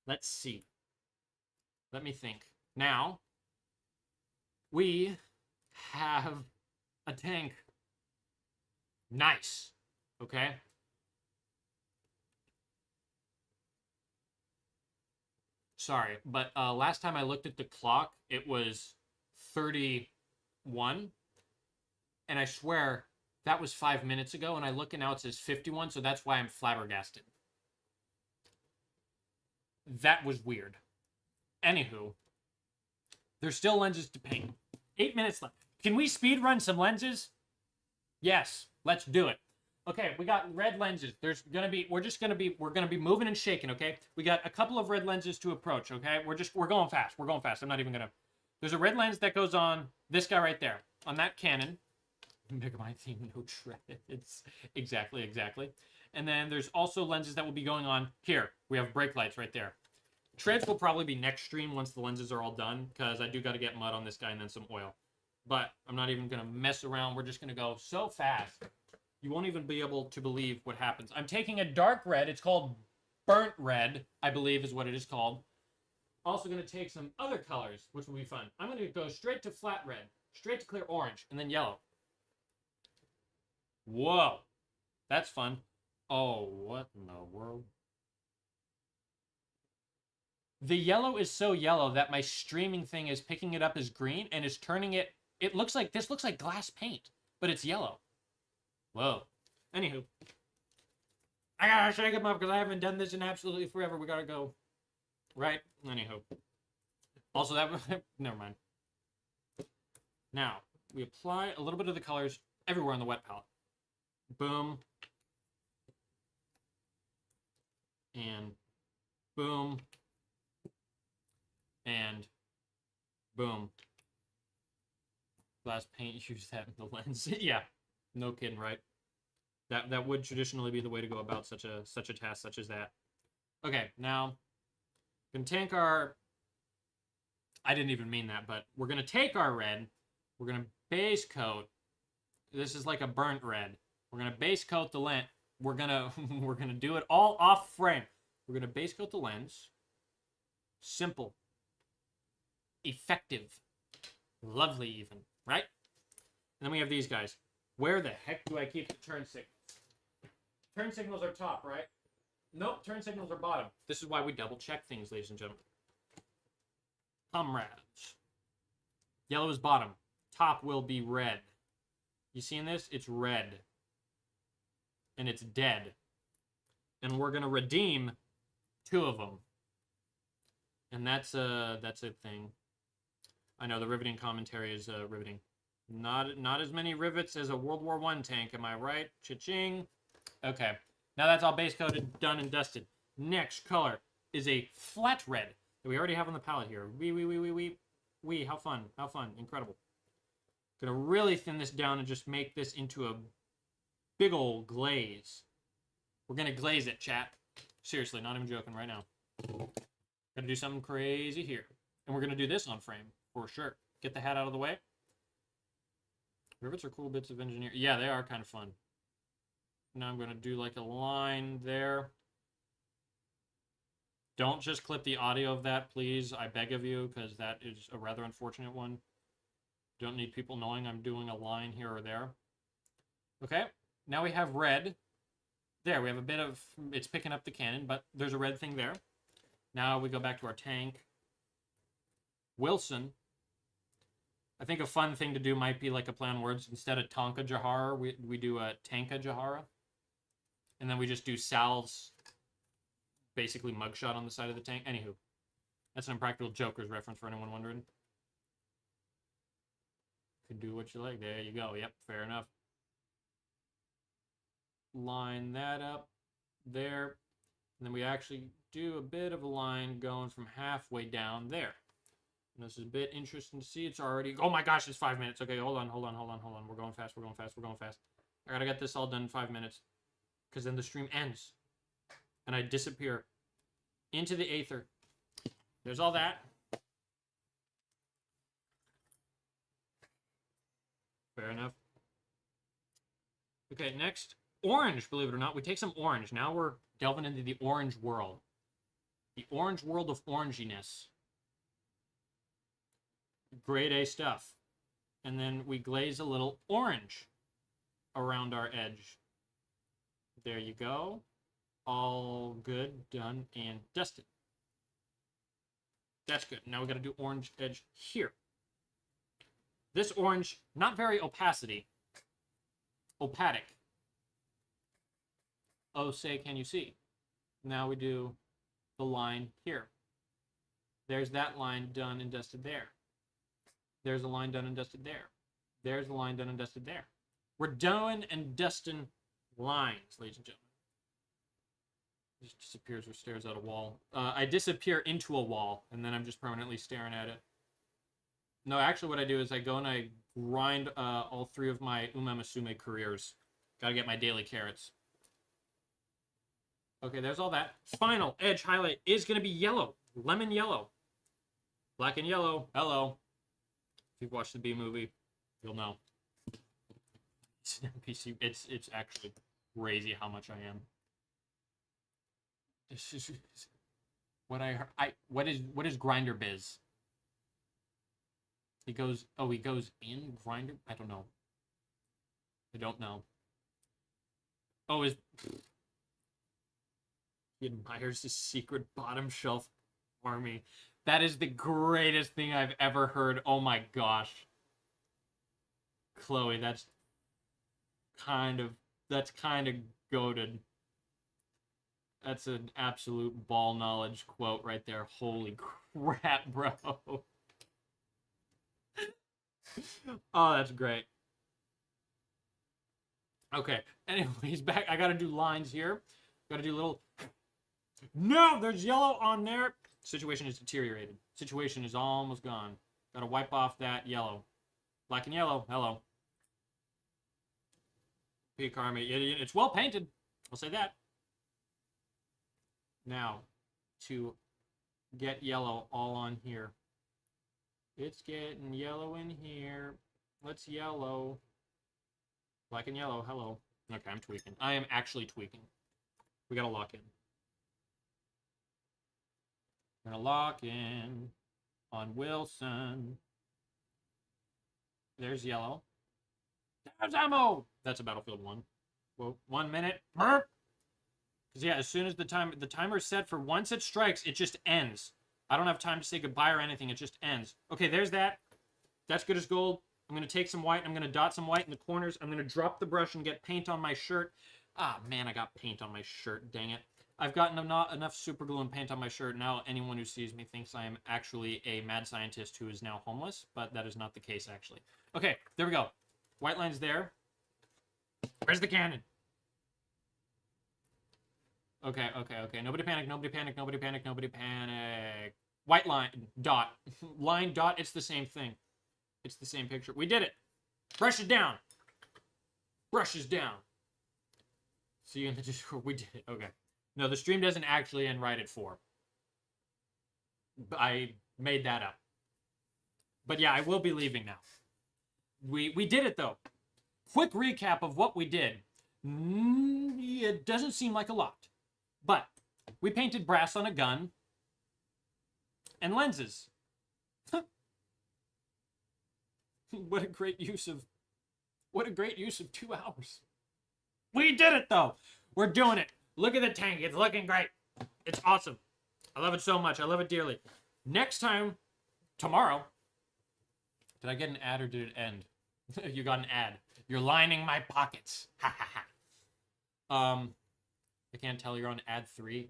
Speaker 1: Let's see. Let me think. Now, we have a tank. Nice. Okay? Sorry, but last time I looked at the clock, it was 31. And I swear, that was 5 minutes ago, and I look and now it says 51, so that's why I'm flabbergasted. That was weird. Anywho, there's still lenses to paint. 8 minutes left. Can we speed run some lenses? Yes, let's do it. Okay, we got red lenses. We're gonna be moving and shaking, okay? We got a couple of red lenses to approach, okay? We're going fast. We're going fast. I'm not even gonna... There's a red lens that goes on this guy right there. On that cannon. Megamind theme, no treads. Exactly. And then there's also lenses that will be going on here. We have brake lights right there. Treads will probably be next stream once the lenses are all done, because I do got to get mud on this guy and then some oil. But I'm not even going to mess around. We're just going to go so fast. You won't even be able to believe what happens. I'm taking a dark red. It's called burnt red, I believe is what it is called. Also going to take some other colors, which will be fun. I'm going to go straight to flat red, straight to clear orange, and then yellow. Whoa. That's fun. Oh, what in the world? The yellow is so yellow that my streaming thing is picking it up as green and is turning it... This looks like glass paint, but it's yellow. Whoa. Anywho. I gotta shake them up because I haven't done this in absolutely forever. We gotta go. Right? Anywho. Also, that... Never mind. Now, we apply a little bit of the colors everywhere on the wet palette. Boom. And boom. And boom. Glass paint, use that in the lens. Yeah. No kidding, right? That would traditionally be the way to go about such a task such as that. Okay, now gonna take our... I didn't even mean that, but we're gonna take our red, we're gonna base coat. This is like a burnt red. We're gonna base coat the lens. We're gonna do it all off frame. We're gonna base coat the lens. Simple. Effective. Lovely even, right? And then we have these guys. Where the heck do I keep the turn signals? Turn signals are top, right? Nope, turn signals are bottom. This is why we double check things, ladies and gentlemen. Comrades. Yellow is bottom. Top will be red. You seeing this? It's red. And it's dead. And we're going to redeem 2 of them. And that's a thing. I know the riveting commentary is riveting. Not as many rivets as a World War I tank, am I right? Cha-ching. Okay. Now that's all base coated, done, and dusted. Next color is a flat red that we already have on the palette here. Wee, how fun. How fun. Incredible. Gonna really thin this down and just make this into a big old glaze. We're gonna glaze it, chat. Seriously, not even joking right now. Gotta do something crazy here. And we're gonna do this on frame, for sure. Get the hat out of the way. Rivets are cool bits of engineering. Yeah, they are kind of fun. Now I'm gonna do like a line there. Don't just clip the audio of that, please. I beg of you, because that is a rather unfortunate one. Don't need people knowing I'm doing a line here or there. Okay, now we have red. There, we have a bit of... It's picking up the cannon, but there's a red thing there. Now we go back to our tank. Wilson. I think a fun thing to do might be like a play on words. Instead of Tonka Jahara, we do a Tanka Jahara. And then we just do Sal's basically mugshot on the side of the tank. Anywho, that's an Impractical Jokers reference for anyone wondering. Could do what you like. There you go. Yep, fair enough. Line that up there. And then we actually do a bit of a line going from halfway down there. And this is a bit interesting to see. It's already... Oh my gosh, it's 5 minutes. Okay, hold on. We're going fast. I gotta get this all done in 5 minutes. Because then the stream ends. And I disappear into the aether. There's all that. Fair enough. Okay, next. Orange, believe it or not. We take some orange. Now we're delving into the orange world. The orange world of oranginess. Grade A stuff. And then we glaze a little orange around our edge. There you go. All good, done, and dusted. That's good. Now we got to do orange edge here. This orange, not very opacity. Opatic. Oh, say, can you see? Now we do the line here. There's that line done and dusted there. There's a line done and dusted there. There's a line done and dusted there. We're doing and dusting lines, ladies and gentlemen. It just disappears or stares at a wall. I disappear into a wall, and then I'm just permanently staring at it. No, actually what I do is I go and I grind all 3 of my Umamasume careers. Gotta get my daily carrots. Okay, there's all that. Final edge highlight is going to be yellow. Lemon yellow. Black and yellow. Hello. If you've watched the B movie, you'll know. It's an NPC. It's actually crazy how much I am. This is what I heard. What is Grinder Biz? He goes in Grinder? I don't know. Oh, he admires his secret bottom shelf army. That is the greatest thing I've ever heard. Oh my gosh. Chloe, that's kind of goated. That's an absolute ball knowledge quote right there. Holy crap, bro. Oh, that's great. Okay, anyways, back. I gotta do lines here. Gotta do little... No, there's yellow on there. Situation is deteriorated. Situation is almost gone. Gotta wipe off that yellow. Black and yellow. Hello. Peak Army. It's well painted. I'll say that. Now, to get yellow all on here. It's getting yellow in here. Let's yellow. Black and yellow. Hello. Okay, I'm tweaking. I am actually tweaking. We gotta lock in. We're gonna lock in on Wilson. There's yellow. There's ammo! That's a Battlefield 1. Well, 1 minute. Because, yeah, as soon as the timer's set for once it strikes, it just ends. I don't have time to say goodbye or anything. It just ends. Okay, there's that. That's good as gold. I'm going to take some white. I'm going to dot some white in the corners. I'm going to drop the brush and get paint on my shirt. Ah, man, I got paint on my shirt. Dang it. I've gotten not enough super glue and paint on my shirt. Now anyone who sees me thinks I am actually a mad scientist who is now homeless, but that is not the case, actually. Okay, there we go. White line's there. Where's the cannon? Okay. Nobody panic, nobody panic, nobody panic, nobody panic. White line, dot. Line, dot, it's the same thing. It's the same picture. We did it. Brush it down. Brush is down. See you in the Discord. We did it. Okay. No, the stream doesn't actually end right at 4. I made that up. But yeah, I will be leaving now. We did it, though. Quick recap of what we did. It doesn't seem like a lot. But we painted brass on a gun and lenses. What a great use of 2 hours. We did it, though. We're doing it. Look at the tank. It's looking great. It's awesome. I love it so much. I love it dearly. Next time, tomorrow. Did I get an ad or did it end? You got an ad. You're lining my pockets. Ha ha ha. I can't tell you're on ad 3.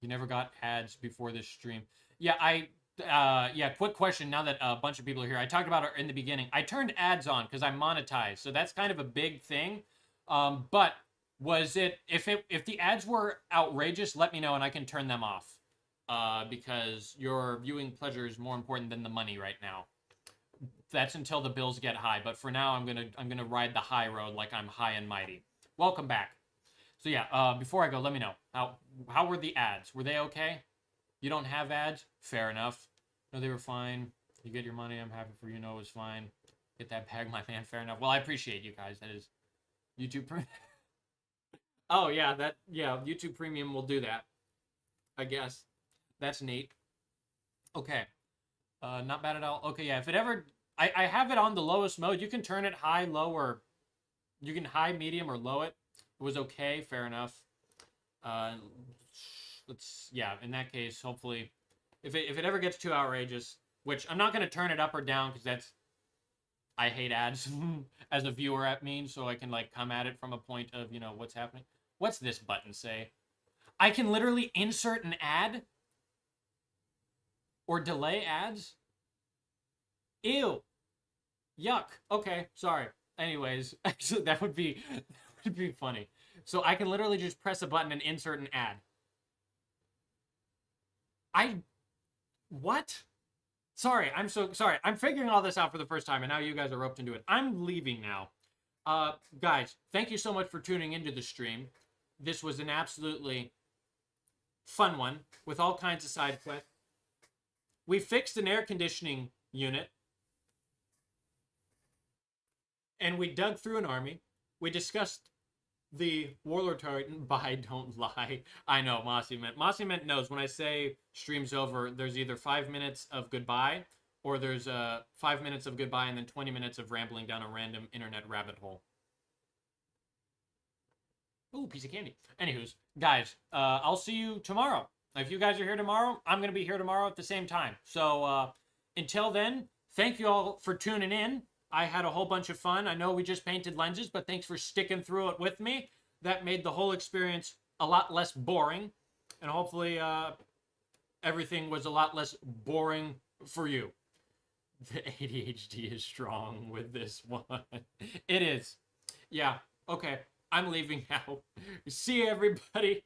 Speaker 1: You never got ads before this stream. Yeah, quick question now that a bunch of people are here. I talked about it in the beginning. I turned ads on because I'm monetized, so that's kind of a big thing. But was it, if the ads were outrageous, let me know and I can turn them off. Because your viewing pleasure is more important than the money right now. That's until the bills get high, but for now I'm gonna ride the high road like I'm high and mighty. Welcome back. So yeah, before I go, let me know how were the ads? Were they okay? You don't have ads? Fair enough. No, they were fine. You get your money. I'm happy for you. No, it was fine. Get that bag, my man. Fair enough. Well, I appreciate you guys. That is YouTube Premium. Oh yeah, YouTube Premium will do that. I guess. That's neat. Okay. Not bad at all. Okay, yeah. If it ever, I have it on the lowest mode. You can turn it high, low, or you can high, medium, or low it. It was okay. Fair enough. In that case, hopefully, if it ever gets too outrageous, which I'm not going to turn it up or down because I hate ads as a viewer at me, so I can like come at it from a point of, what's happening. What's this button say? I can literally insert an ad or delay ads. Ew. Yuck. Okay, sorry. Anyways, actually that would be funny. So I can literally just press a button and insert an ad. What? Sorry, I'm so sorry. I'm figuring all this out for the first time, and now you guys are roped into it. I'm leaving now. Guys, thank you so much for tuning into the stream. This was an absolutely fun one with all kinds of side quests. We fixed an air conditioning unit. And we dug through an army. We discussed the warlord target. Bye, don't lie. I know, Mossy Mint knows when I say stream's over, there's either 5 minutes of goodbye or there's 5 minutes of goodbye and then 20 minutes of rambling down a random internet rabbit hole. Ooh, piece of candy. Anywho's, guys, I'll see you tomorrow. If you guys are here tomorrow, I'm going to be here tomorrow at the same time. So until then, thank you all for tuning in. I had a whole bunch of fun. I know we just painted lenses, but thanks for sticking through it with me. That made the whole experience a lot less boring. And hopefully everything was a lot less boring for you. The ADHD is strong with this one. It is. Yeah. Okay. I'm leaving now. See you, everybody.